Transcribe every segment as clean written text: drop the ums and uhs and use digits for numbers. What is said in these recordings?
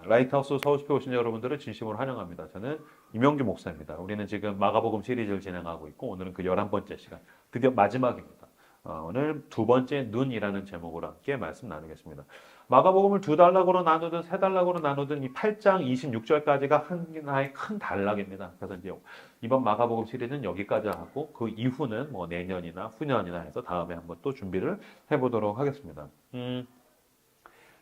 라이트하우스 서울숲에 오신 여러분들을 진심으로 환영합니다. 저는 임영규 목사입니다. 우리는 지금 마가복음 시리즈를 진행하고 있고 오늘은 그 11번째 시간, 드디어 마지막입니다. 오늘 두 번째 눈이라는 제목으로 함께 말씀 나누겠습니다. 마가복음을 두 단락으로 나누든 세 단락으로 나누든 이 8장 26절까지가 하나의 큰 단락입니다. 그래서 이제 이번 마가복음 시리즈는 여기까지 하고 그 이후는 뭐 내년이나 후년이나 해서 다음에 한번 또 준비를 해보도록 하겠습니다.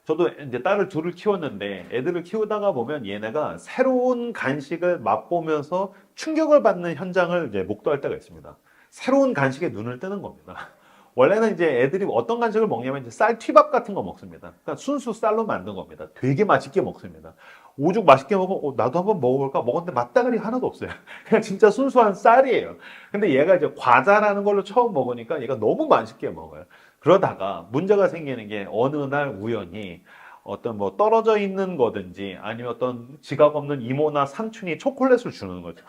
저도 이제 딸을 둘을 키웠는데 애들을 키우다가 보면 얘네가 새로운 간식을 맛보면서 충격을 받는 현장을 이제 목도할 때가 있습니다. 새로운 간식에 눈을 뜨는 겁니다. 원래는 이제 애들이 어떤 간식을 먹냐면 이제 쌀 튀밥 같은 거 먹습니다. 그러니까 순수 쌀로 만든 겁니다. 되게 맛있게 먹습니다. 오죽 맛있게 먹으면 나도 한번 먹어볼까? 먹었는데 맛다가리 하나도 없어요. 그냥 진짜 순수한 쌀이에요. 근데 얘가 이제 과자라는 걸로 처음 먹으니까 얘가 너무 맛있게 먹어요. 그러다가 문제가 생기는 게 어느 날 우연히 어떤 뭐 떨어져 있는 거든지 아니면 어떤 지각 없는 이모나 삼촌이 초콜릿을 주는 거죠.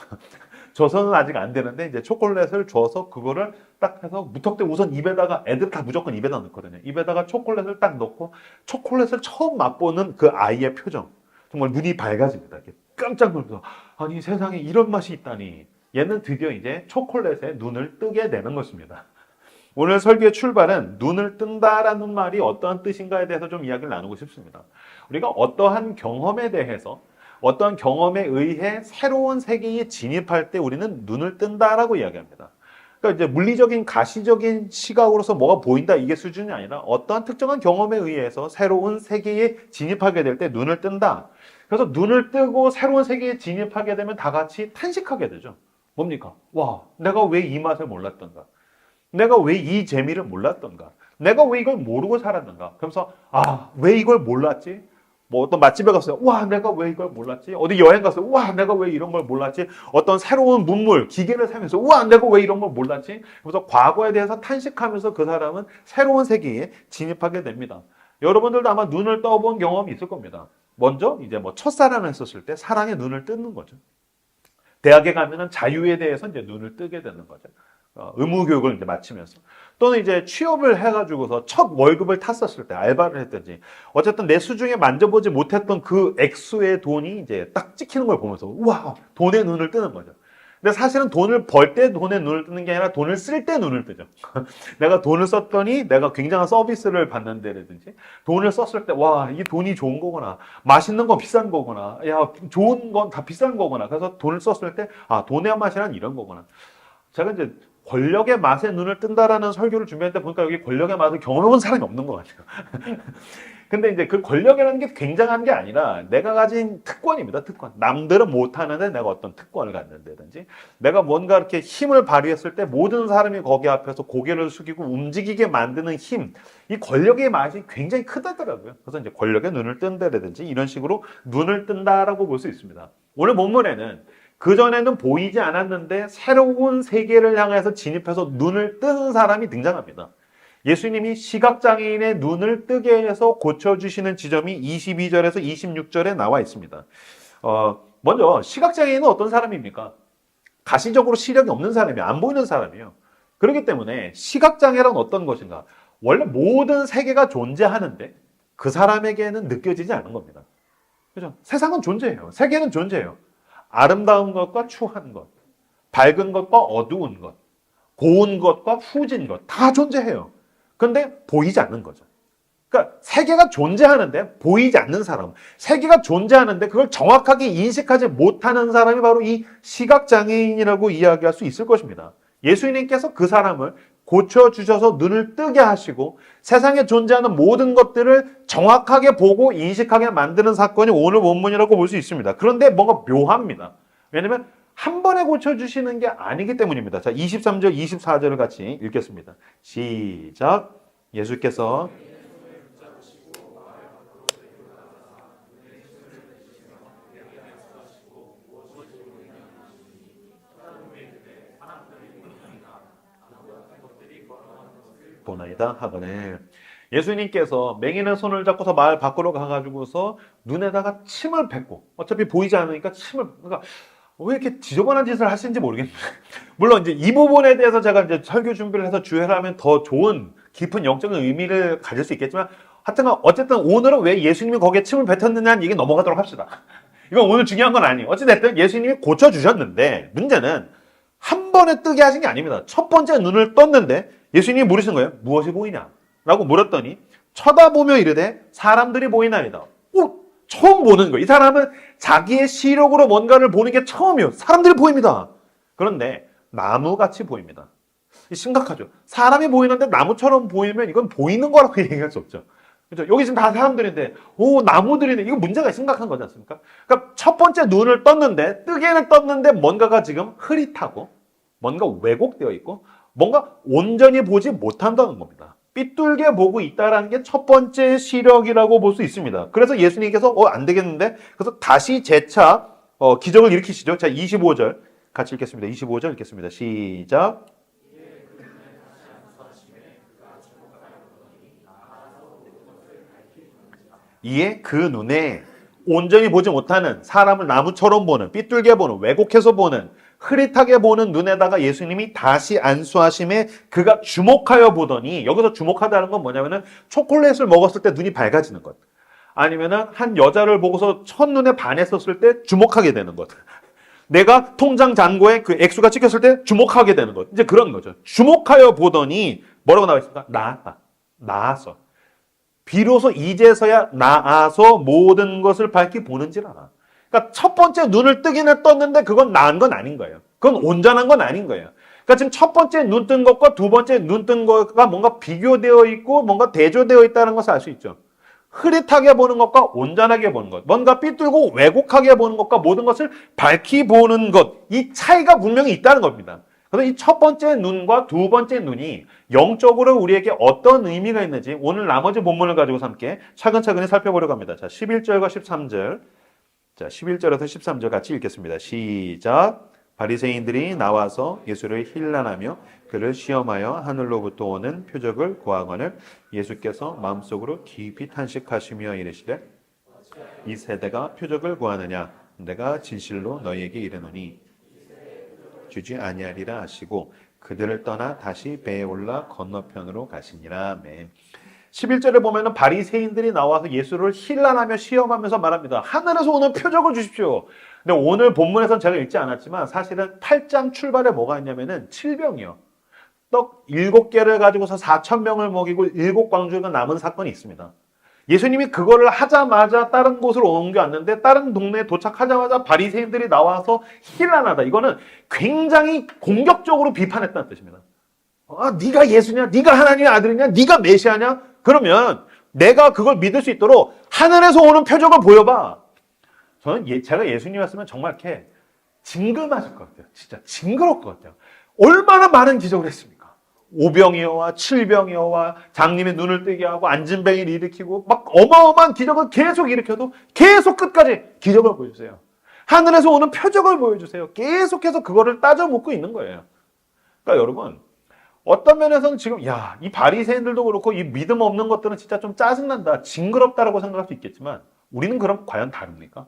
줘서는 아직 안 되는데 이제 초콜릿을 줘서 그거를 딱 해서 무턱대 우선 입에다가 애들 다 무조건 입에다 넣거든요. 입에다가 초콜릿을 딱 넣고 초콜릿을 처음 맛보는 그 아이의 표정. 정말 눈이 밝아집니다. 이렇게 깜짝 놀라서 아니 세상에 이런 맛이 있다니. 얘는 드디어 이제 초콜릿에 눈을 뜨게 되는 것입니다. 오늘 설교의 출발은 눈을 뜬다라는 말이 어떠한 뜻인가에 대해서 좀 이야기를 나누고 싶습니다. 우리가 어떠한 경험에 대해서 어떠한 경험에 의해 새로운 세계에 진입할 때 우리는 눈을 뜬다라고 이야기합니다. 그러니까 이제 물리적인 가시적인 시각으로서 뭐가 보인다 이게 수준이 아니라 어떠한 특정한 경험에 의해서 새로운 세계에 진입하게 될 때 눈을 뜬다. 그래서 눈을 뜨고 새로운 세계에 진입하게 되면 다 같이 탄식하게 되죠. 뭡니까? 와, 내가 왜 이 맛을 몰랐던가? 내가 왜 이 재미를 몰랐던가? 내가 왜 이걸 모르고 살았는가? 그러면서 왜 이걸 몰랐지? 뭐 어떤 맛집에 갔어요. 와, 내가 왜 이걸 몰랐지? 어디 여행 갔어요. 와, 내가 왜 이런 걸 몰랐지? 어떤 새로운 문물, 기계를 사면서 와, 내가 왜 이런 걸 몰랐지? 그래서 과거에 대해서 탄식하면서 그 사람은 새로운 세계에 진입하게 됩니다. 여러분들도 아마 눈을 떠본 경험이 있을 겁니다. 먼저 이제 뭐 첫사랑을 했었을 때 사랑의 눈을 뜨는 거죠. 대학에 가면은 자유에 대해서 이제 눈을 뜨게 되는 거죠. 의무 교육을 이제 마치면서 또는 이제 취업을 해가지고서 첫 월급을 탔었을 때 알바를 했든지 어쨌든 내 수중에 만져보지 못했던 그 액수의 돈이 이제 딱 찍히는 걸 보면서 우와 돈에 눈을 뜨는 거죠. 근데 사실은 돈을 벌 때 돈에 눈을 뜨는 게 아니라 돈을 쓸 때 눈을 뜨죠. 내가 돈을 썼더니 내가 굉장한 서비스를 받는데라든지 돈을 썼을 때 와, 이 돈이 좋은 거구나. 맛있는 건 비싼 거구나. 야, 좋은 건 다 비싼 거구나. 그래서 돈을 썼을 때 돈의 맛이란 이런 거구나. 제가 이제 권력의 맛에 눈을 뜬다라는 설교를 준비할 때 보니까 여기 권력의 맛을 경험해본 사람이 없는 것 같아요. 근데 이제 그 권력이라는 게 굉장한 게 아니라 내가 가진 특권입니다. 특권. 남들은 못하는데 내가 어떤 특권을 갖는다든지 내가 뭔가 이렇게 힘을 발휘했을 때 모든 사람이 거기 앞에서 고개를 숙이고 움직이게 만드는 힘. 이 권력의 맛이 굉장히 크다더라고요. 그래서 이제 권력의 눈을 뜬다라든지 이런 식으로 눈을 뜬다라고 볼 수 있습니다. 오늘 본문에는 그전에는 보이지 않았는데 새로운 세계를 향해서 진입해서 눈을 뜨는 사람이 등장합니다. 예수님이 시각장애인의 눈을 뜨게 해서 고쳐주시는 지점이 22절에서 26절에 나와 있습니다. 먼저 시각장애인은 어떤 사람입니까? 가시적으로 시력이 없는 사람이에요. 안 보이는 사람이에요. 그렇기 때문에 시각장애란 어떤 것인가? 원래 모든 세계가 존재하는데 그 사람에게는 느껴지지 않는 겁니다. 그죠? 세상은 존재해요. 세계는 존재해요. 아름다운 것과 추한 것, 밝은 것과 어두운 것, 고운 것과 후진 것 다 존재해요. 그런데 보이지 않는 거죠. 그러니까 세계가 존재하는데 보이지 않는 사람, 세계가 존재하는데 그걸 정확하게 인식하지 못하는 사람이 바로 이 시각장애인이라고 이야기할 수 있을 것입니다. 예수님께서 그 사람을 고쳐주셔서 눈을 뜨게 하시고 세상에 존재하는 모든 것들을 정확하게 보고 인식하게 만드는 사건이 오늘 본문이라고 볼 수 있습니다. 그런데 뭔가 묘합니다. 왜냐하면 한 번에 고쳐주시는 게 아니기 때문입니다. 자, 23절, 24절을 같이 읽겠습니다. 시작. 예수께서 보나이다 하거늘. 예수님께서 맹인의 손을 잡고서 마을 밖으로 가가지고서 눈에다가 침을 뱉고 어차피 보이지 않으니까 그러니까 왜 이렇게 지저분한 짓을 하시는지 모르겠는데 물론 이제 이 부분에 대해서 제가 이제 설교 준비를 해서 주회를 하면 더 좋은 깊은 영적인 의미를 가질 수 있겠지만 하여튼 어쨌든 오늘은 왜 예수님이 거기에 침을 뱉었느냐는 얘기 넘어가도록 합시다. 이건 오늘 중요한 건 아니에요. 어찌됐든 예수님이 고쳐주셨는데 문제는 한 번에 뜨게 하신 게 아닙니다. 첫 번째 눈을 떴는데 예수님이 물으신 거예요. 무엇이 보이냐? 라고 물었더니 쳐다보며 이르되 사람들이 보이나이다. 처음 보는 거예요. 이 사람은 자기의 시력으로 뭔가를 보는 게 처음이에요. 사람들이 보입니다. 그런데 나무같이 보입니다. 심각하죠. 사람이 보이는데 나무처럼 보이면 이건 보이는 거라고 얘기할 수 없죠. 그렇죠? 여기 지금 다 사람들인데, 나무들이네. 이거 문제가 심각한 거지 않습니까? 그러니까 첫 번째 눈을 떴는데, 뜨개는 떴는데 뭔가가 지금 흐릿하고, 뭔가 왜곡되어 있고, 뭔가 온전히 보지 못한다는 겁니다. 삐뚤게 보고 있다는 게 첫 번째 시력이라고 볼 수 있습니다. 그래서 예수님께서, 안 되겠는데? 그래서 다시 재차, 기적을 일으키시죠. 자, 25절 같이 읽겠습니다. 25절 읽겠습니다. 시작. 이에 그 눈에 온전히 보지 못하는 사람을 나무처럼 보는, 삐뚤게 보는, 왜곡해서 보는, 흐릿하게 보는 눈에다가 예수님이 다시 안수하심에 그가 주목하여 보더니, 여기서 주목하다는 건 뭐냐면은 초콜릿을 먹었을 때 눈이 밝아지는 것, 아니면은 한 여자를 보고서 첫눈에 반했었을 때 주목하게 되는 것, 내가 통장 잔고에 그 액수가 찍혔을 때 주목하게 되는 것, 이제 그런 거죠. 주목하여 보더니 뭐라고 나와 있습니까? 나았어. 비로소 이제서야 나아서 모든 것을 밝히 보는지라. 그러니까 첫 번째 눈을 뜨기는 떴는데 그건 나은 건 아닌 거예요. 그건 온전한 건 아닌 거예요. 그러니까 지금 첫 번째 눈 뜬 것과 두 번째 눈 뜬 것과 뭔가 비교되어 있고 뭔가 대조되어 있다는 것을 알 수 있죠. 흐릿하게 보는 것과 온전하게 보는 것, 뭔가 삐뚤고 왜곡하게 보는 것과 모든 것을 밝히 보는 것, 이 차이가 분명히 있다는 겁니다. 그래서 이 첫 번째 눈과 두 번째 눈이 영적으로 우리에게 어떤 의미가 있는지 오늘 나머지 본문을 가지고 함께 차근차근히 살펴보려고 합니다. 자, 11절과 13절. 자, 11절에서 13절 같이 읽겠습니다. 시작. 바리새인들이 나와서 예수를 힐난하며 그를 시험하여 하늘로부터 오는 표적을 구하거늘 예수께서 마음속으로 깊이 탄식하시며 이르시되 이 세대가 표적을 구하느냐 내가 진실로 너희에게 이르노니 주지 아니하리라 하시고 그들을 떠나 다시 배에 올라 건너편으로 가시니라. 아멘. 11절에 보면은 바리새인들이 나와서 예수를 힐난하며 시험하면서 말합니다. 하늘에서 오는 표적을 주십시오. 근데 오늘 본문에서는 제가 읽지 않았지만 사실은 8장 출발에 뭐가 있냐면은 7병이요. 떡 7개를 가지고서 4,000명을 먹이고 7광주가 남은 사건이 있습니다. 예수님이 그거를 하자마자 다른 곳으로 옮겨왔는데 다른 동네에 도착하자마자 바리새인들이 나와서 힐난하다. 이거는 굉장히 공격적으로 비판했다는 뜻입니다. 네가 예수냐? 네가 하나님의 아들이냐? 네가 메시아냐? 그러면 내가 그걸 믿을 수 있도록 하늘에서 오는 표적을 보여봐. 저는 제가 예수님이었으면 정말 이렇게 징글맞을 것 같아요. 진짜 징그러울 것 같아요. 얼마나 많은 기적을 했습니까? 오병이어와 칠병이어와 장님의 눈을 뜨게 하고 안진뱅이를 일으키고 막 어마어마한 기적을 계속 일으켜도 계속 끝까지 기적을 보여주세요. 하늘에서 오는 표적을 보여주세요. 계속해서 그거를 따져 묻고 있는 거예요. 그러니까 여러분 어떤 면에서는 지금 이 바리새인들도 그렇고 이 믿음 없는 것들은 진짜 좀 짜증난다, 징그럽다라고 생각할 수 있겠지만 우리는 그럼 과연 다릅니까?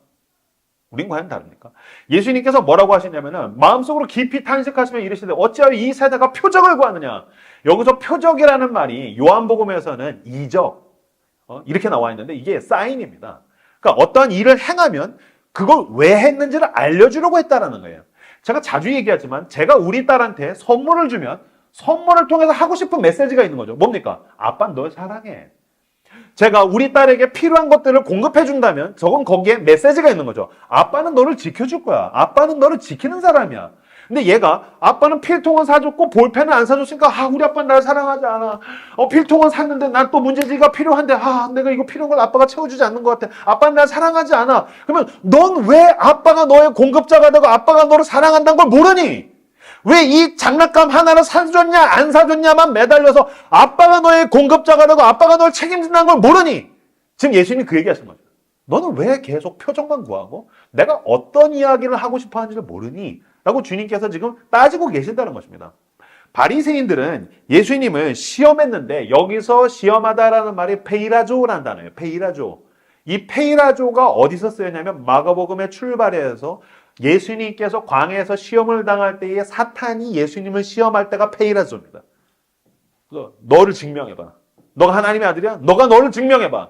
우린 과연 다릅니까? 예수님께서 뭐라고 하시냐면은 마음속으로 깊이 탄식하시며 이르시되 어찌하여 이 세대가 표적을 구하느냐. 여기서 표적이라는 말이 요한복음에서는 이적 이렇게 나와 있는데 이게 사인입니다. 그러니까 어떠한 일을 행하면 그걸 왜 했는지를 알려주려고 했다라는 거예요. 제가 자주 얘기하지만 제가 우리 딸한테 선물을 주면 선물을 통해서 하고 싶은 메시지가 있는 거죠. 뭡니까? 아빠 널 사랑해. 제가 우리 딸에게 필요한 것들을 공급해 준다면 저건 거기에 메시지가 있는 거죠. 아빠는 너를 지켜줄 거야. 아빠는 너를 지키는 사람이야. 근데 얘가 아빠는 필통은 사줬고 볼펜은 안 사줬으니까 우리 아빠는 날 사랑하지 않아. 필통은 샀는데 난 또 문제지가 필요한데 내가 이거 필요한 걸 아빠가 채워주지 않는 것 같아. 아빠는 날 사랑하지 않아. 그러면 넌 왜 아빠가 너의 공급자가 되고 아빠가 너를 사랑한다는 걸 모르니? 왜 이 장난감 하나를 사줬냐 안 사줬냐만 매달려서 아빠가 너의 공급자가 되고 아빠가 널 책임진다는 걸 모르니? 지금 예수님이 그 얘기하신 거죠. 너는 왜 계속 표정만 구하고 내가 어떤 이야기를 하고 싶어 하는지를 모르니? 라고 주님께서 지금 따지고 계신다는 것입니다. 바리새인들은 예수님을 시험했는데 여기서 시험하다라는 말이 페이라조라는 단어예요. 페이라조. 이 페이라조가 어디서 쓰였냐면 마가복음의 출발에서 예수님께서 광야에서 시험을 당할 때에 사탄이 예수님을 시험할 때가 페이라조입니다. 너를 증명해봐. 너가 하나님의 아들이야? 너가 너를 증명해봐.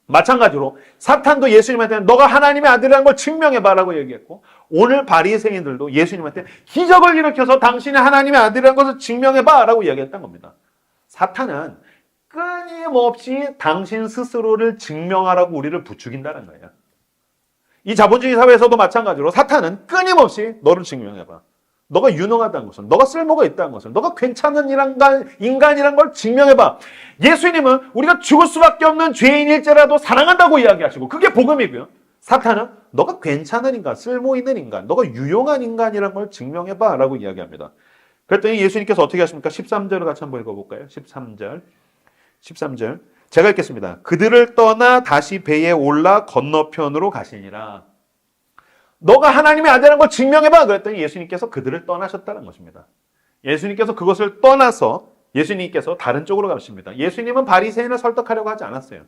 마찬가지로 사탄도 예수님한테 너가 하나님의 아들이라는 걸 증명해봐라고 얘기했고, 오늘 바리새인들도 예수님한테 기적을 일으켜서 당신이 하나님의 아들이라는 것을 증명해봐라고 얘기했던 겁니다. 사탄은 끊임없이 당신 스스로를 증명하라고 우리를 부추긴다는 거예요. 이 자본주의 사회에서도 마찬가지로 사탄은 끊임없이 너를 증명해봐. 너가 유능하다는 것을, 너가 쓸모가 있다는 것을, 너가 괜찮은 인간이란 걸 증명해봐. 예수님은 우리가 죽을 수밖에 없는 죄인일지라도 사랑한다고 이야기하시고, 그게 복음이고요. 사탄은 너가 괜찮은 인간, 쓸모 있는 인간, 너가 유용한 인간이란 걸 증명해봐 라고 이야기합니다. 그랬더니 예수님께서 어떻게 하십니까? 13절을 같이 한번 읽어볼까요? 13절. 제가 읽겠습니다. 그들을 떠나 다시 배에 올라 건너편으로 가시니라. 너가 하나님의 아들이라는 걸 증명해봐. 그랬더니 예수님께서 그들을 떠나셨다는 것입니다. 예수님께서 그것을 떠나서 예수님께서 다른 쪽으로 가십니다. 예수님은 바리새인을 설득하려고 하지 않았어요.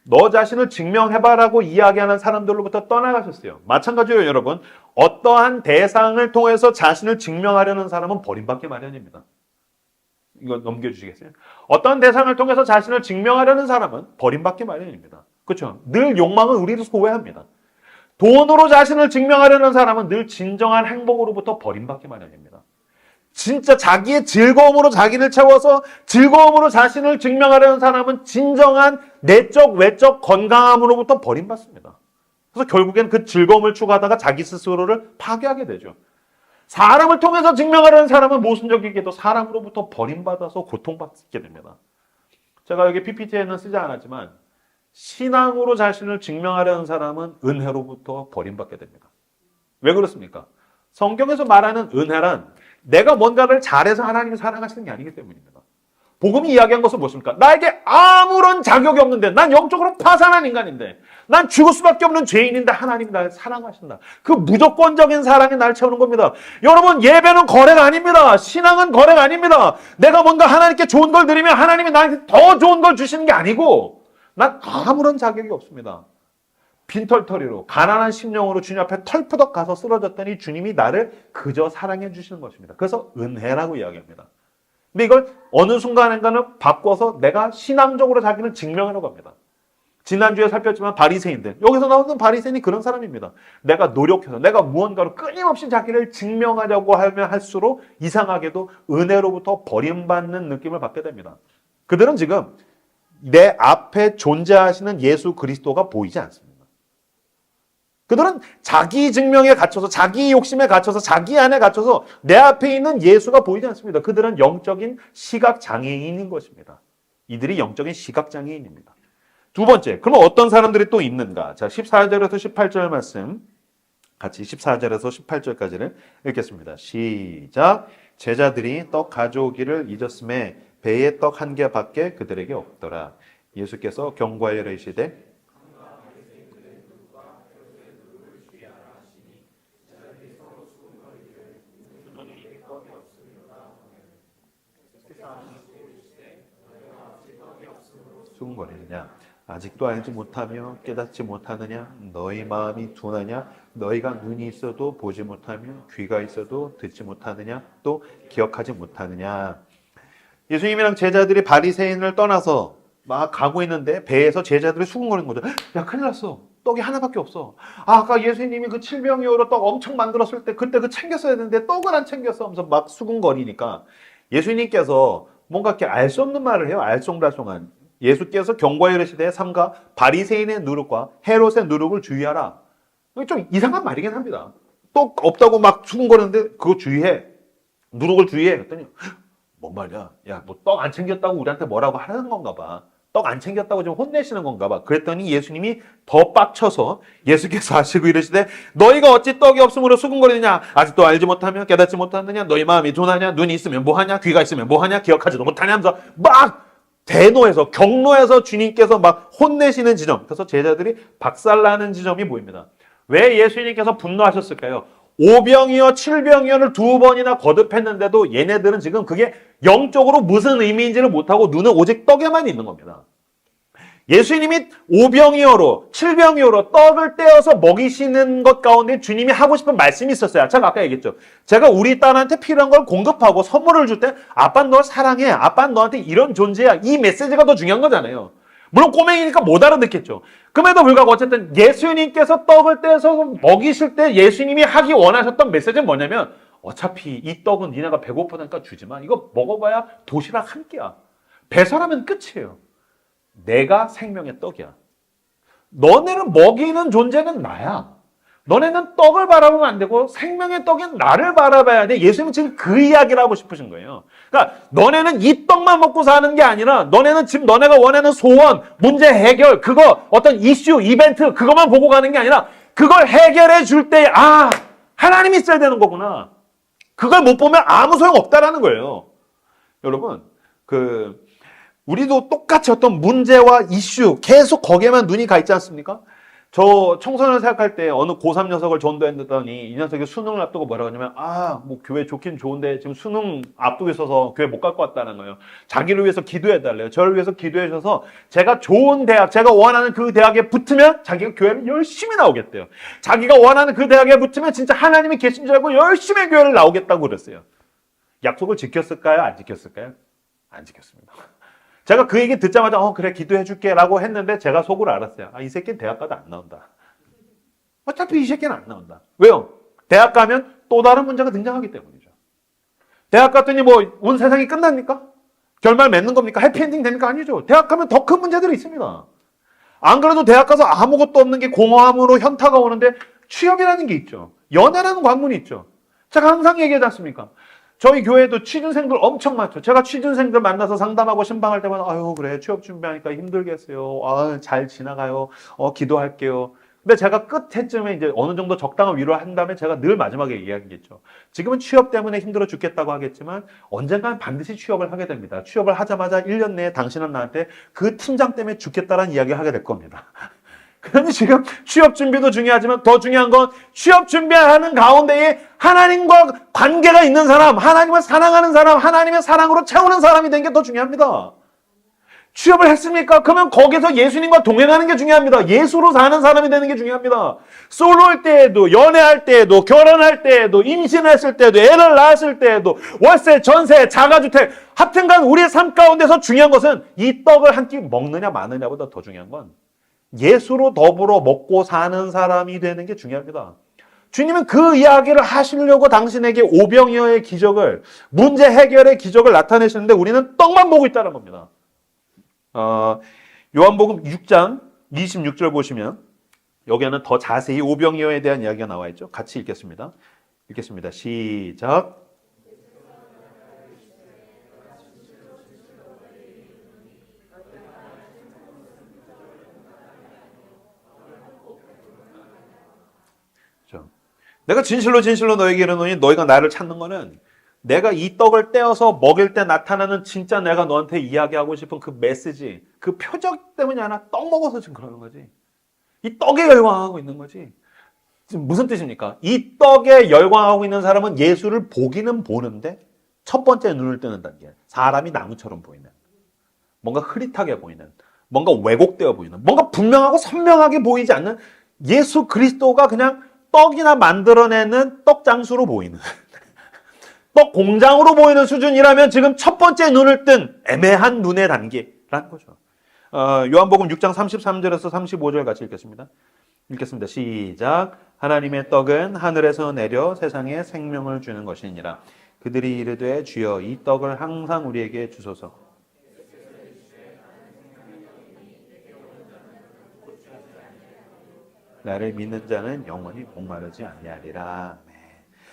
너 자신을 증명해봐라고 이야기하는 사람들로부터 떠나가셨어요. 마찬가지로 여러분, 어떠한 대상을 통해서 자신을 증명하려는 사람은 버림받기 마련입니다. 이거 넘겨주시겠어요? 어떤 대상을 통해서 자신을 증명하려는 사람은 버림받기 마련입니다. 그렇죠? 늘 욕망은 우리를 소외합니다. 돈으로 자신을 증명하려는 사람은 늘 진정한 행복으로부터 버림받기 마련입니다. 진짜 자기의 즐거움으로 자기를 채워서 즐거움으로 자신을 증명하려는 사람은 진정한 내적, 외적 건강함으로부터 버림받습니다. 그래서 결국엔 그 즐거움을 추구하다가 자기 스스로를 파괴하게 되죠. 사람을 통해서 증명하려는 사람은 모순적이게도 사람으로부터 버림받아서 고통받게 됩니다. 제가 여기 PPT에는 쓰지 않았지만 신앙으로 자신을 증명하려는 사람은 은혜로부터 버림받게 됩니다. 왜 그렇습니까? 성경에서 말하는 은혜란 내가 뭔가를 잘해서 하나님이 사랑하시는 게 아니기 때문입니다. 복음이 이야기한 것은 무엇입니까? 나에게 아무런 자격이 없는데, 난 영적으로 파산한 인간인데, 난 죽을 수밖에 없는 죄인인데 하나님이 나를 사랑하신다. 그 무조건적인 사랑이 나를 채우는 겁니다. 여러분, 예배는 거래가 아닙니다. 신앙은 거래가 아닙니다. 내가 뭔가 하나님께 좋은 걸 드리면 하나님이 나한테 더 좋은 걸 주시는 게 아니고, 난 아무런 자격이 없습니다. 빈털터리로 가난한 심령으로 주님 앞에 털푸덕 가서 쓰러졌더니 주님이 나를 그저 사랑해 주시는 것입니다. 그래서 은혜라고 이야기합니다. 근데 이걸 어느 순간인가는 바꿔서 내가 신앙적으로 자기를 증명하려고 합니다. 지난주에 살폈지만 바리새인들, 여기서 나오는 바리새인이 그런 사람입니다. 내가 노력해서 내가 무언가로 끊임없이 자기를 증명하려고 하면 할수록 이상하게도 은혜로부터 버림받는 느낌을 받게 됩니다. 그들은 지금 내 앞에 존재하시는 예수 그리스도가 보이지 않습니다. 그들은 자기 증명에 갇혀서, 자기 욕심에 갇혀서, 자기 안에 갇혀서 내 앞에 있는 예수가 보이지 않습니다. 그들은 영적인 시각장애인인 것입니다. 이들이 영적인 시각장애인입니다. 두 번째, 그러면 어떤 사람들이 또 있는가? 자, 14절에서 18절 말씀 같이 14절에서 18절까지를 읽겠습니다. 시작. 제자들이 떡 가져오기를 잊었음에 배에 떡 한 개밖에 그들에게 없더라. 예수께서 경고하여 이르시되 수군거리느냐? 아직도 알지 못하며 깨닫지 못하느냐? 너희 마음이 둔하냐? 너희가 눈이 있어도 보지 못하며 귀가 있어도 듣지 못하느냐? 또 기억하지 못하느냐? 예수님이랑 제자들이 바리새인을 떠나서 막 가고 있는데 배에서 제자들이 수군거리는 거죠. 야, 큰일 났어. 떡이 하나밖에 없어. 아까 예수님이 그 칠병이어로 떡 엄청 만들었을 때 그때 그 챙겼어야 되는데 떡을 안 챙겼어 하면서 막 수군거리니까 예수님께서 뭔가 이렇게 알 수 없는 말을 해요. 알쏭달쏭한. 예수께서 경고하여 이르시되 삼가 바리새인의 누룩과 헤롯의 누룩을 주의하라. 이게 좀 이상한 말이긴 합니다. 떡 없다고 막 수군거리는데 그거 주의해. 누룩을 주의해. 그랬더니 뭔 말이야? 야, 뭐 떡 안 챙겼다고 우리한테 뭐라고 하는 건가 봐. 떡 안 챙겼다고 좀 혼내시는 건가 봐. 그랬더니 예수님이 더 빡쳐서 예수께서 하시고 이르시되 너희가 어찌 떡이 없으므로 수군거리느냐? 아직도 알지 못하며 깨닫지 못하느냐? 너희 마음이 둔하냐? 눈이 있으면 뭐하냐? 귀가 있으면 뭐하냐? 기억하지도 못하냐? 하면서 막 대노해서 경노해서 주님께서 막 혼내시는 지점. 그래서 제자들이 박살나는 지점이 보입니다. 왜 예수님께서 분노하셨을까요? 5병이요 7병이요를 2번이나 거듭했는데도 얘네들은 지금 그게 영적으로 무슨 의미인지를 못하고 눈은 오직 떡에만 있는 겁니다. 예수님이 오병이어로, 칠병이어로 떡을 떼어서 먹이시는 것 가운데 주님이 하고 싶은 말씀이 있었어요. 제가 아까 얘기했죠. 제가 우리 딸한테 필요한 걸 공급하고 선물을 줄 때 아빠는 널 사랑해. 아빠는 너한테 이런 존재야. 이 메시지가 더 중요한 거잖아요. 물론 꼬맹이니까 못 알아듣겠죠. 그럼에도 불구하고 어쨌든 예수님께서 떡을 떼서 먹이실 때 예수님이 하기 원하셨던 메시지는 뭐냐면 어차피 이 떡은 니네가 배고프니까 주지만 이거 먹어봐야 도시락 한 끼야. 배설하면 끝이에요. 내가 생명의 떡이야. 너네는 먹이는 존재는 나야. 너네는 떡을 바라보면 안 되고 생명의 떡인 나를 바라봐야 돼. 예수님은 지금 그 이야기를 하고 싶으신 거예요. 그러니까 너네는 이 떡만 먹고 사는 게 아니라 너네는 지금 너네가 원하는 소원, 문제 해결, 그거 어떤 이슈, 이벤트 그것만 보고 가는 게 아니라 그걸 해결해 줄 때 하나님이 있어야 되는 거구나. 그걸 못 보면 아무 소용 없다라는 거예요. 여러분 우리도 똑같이 어떤 문제와 이슈 계속 거기에만 눈이 가 있지 않습니까? 저 청소년 생각할 때 어느 고3 녀석을 전도했더니 이 녀석이 수능을 앞두고 뭐라고 하냐면 뭐 교회 좋긴 좋은데 지금 수능 앞두고 있어서 교회 못 갈 것 같다는 거예요. 자기를 위해서 기도해 달래요. 저를 위해서 기도해 주셔서 제가 좋은 대학, 제가 원하는 그 대학에 붙으면 자기가 교회를 열심히 나오겠대요. 자기가 원하는 그 대학에 붙으면 진짜 하나님이 계신 줄 알고 열심히 교회를 나오겠다고 그랬어요. 약속을 지켰을까요? 안 지켰을까요? 안 지켰습니다. 제가 그 얘기 듣자마자 그래 기도해 줄게 라고 했는데 제가 속으로 알았어요. 이 새끼는 대학 가도 안 나온다. 어차피 이 새끼는 안 나온다. 왜요? 대학 가면 또 다른 문제가 등장하기 때문이죠. 대학 갔더니 온 세상이 끝납니까? 결말 맺는 겁니까? 해피엔딩 됩니까? 아니죠. 대학 가면 더 큰 문제들이 있습니다. 안 그래도 대학 가서 아무것도 없는 게 공허함으로 현타가 오는데 취업이라는 게 있죠. 연애라는 관문이 있죠. 제가 항상 얘기하지 않습니까? 저희 교회도 취준생들 엄청 많죠. 제가 취준생들 만나서 상담하고 신방할 때마다 그래 취업 준비하니까 힘들겠어요. 잘 지나가요. 기도할게요. 근데 제가 끝에쯤에 이제 어느 정도 적당한 위로를 한 다음에 제가 늘 마지막에 이야기했죠. 지금은 취업 때문에 힘들어 죽겠다고 하겠지만 언젠간 반드시 취업을 하게 됩니다. 취업을 하자마자 1년 내에 당신은 나한테 그 팀장 때문에 죽겠다라는 이야기를 하게 될 겁니다. 그런데 지금 취업 준비도 중요하지만 더 중요한 건 취업 준비하는 가운데에 하나님과 관계가 있는 사람, 하나님을 사랑하는 사람, 하나님의 사랑으로 채우는 사람이 되는 게 더 중요합니다. 취업을 했습니까? 그러면 거기서 예수님과 동행하는 게 중요합니다. 예수로 사는 사람이 되는 게 중요합니다. 솔로일 때에도, 연애할 때에도, 결혼할 때에도, 임신했을 때에도, 애를 낳았을 때에도, 월세, 전세, 자가주택, 하여튼간 우리의 삶 가운데서 중요한 것은 이 떡을 한 끼 먹느냐 마느냐보다 더 중요한 건 예수로 더불어 먹고 사는 사람이 되는 게 중요합니다. 주님은 그 이야기를 하시려고 당신에게 오병이어의 기적을, 문제 해결의 기적을 나타내시는데 우리는 떡만 보고 있다는 겁니다. 요한복음 6장 26절 보시면 여기에는 더 자세히 오병이어에 대한 이야기가 나와 있죠. 같이 읽겠습니다. 읽겠습니다. 시작. 내가 진실로 진실로 너에게 이르노니 너희가 나를 찾는 거는 내가 이 떡을 떼어서 먹일 때 나타나는 진짜 내가 너한테 이야기하고 싶은 그 메시지, 그 표적 때문이 아니라 떡 먹어서 지금 그러는 거지. 이 떡에 열광하고 있는 거지. 지금 무슨 뜻입니까? 이 떡에 열광하고 있는 사람은 예수를 보기는 보는데 첫 번째 눈을 뜨는 단계. 사람이 나무처럼 보이는, 뭔가 흐릿하게 보이는, 뭔가 왜곡되어 보이는, 뭔가 분명하고 선명하게 보이지 않는 예수 그리스도가 그냥 떡이나 만들어내는 떡장수로 보이는 떡 공장으로 보이는 수준이라면 지금 첫 번째 눈을 뜬 애매한 눈의 단계라는 거죠. 요한복음 6장 33절에서 35절 같이 읽겠습니다. 읽겠습니다. 시작. 하나님의 떡은 하늘에서 내려 세상에 생명을 주는 것이니라. 그들이 이르되 주여 이 떡을 항상 우리에게 주소서. 나를 믿는 자는 영원히 목마르지 아니하리라.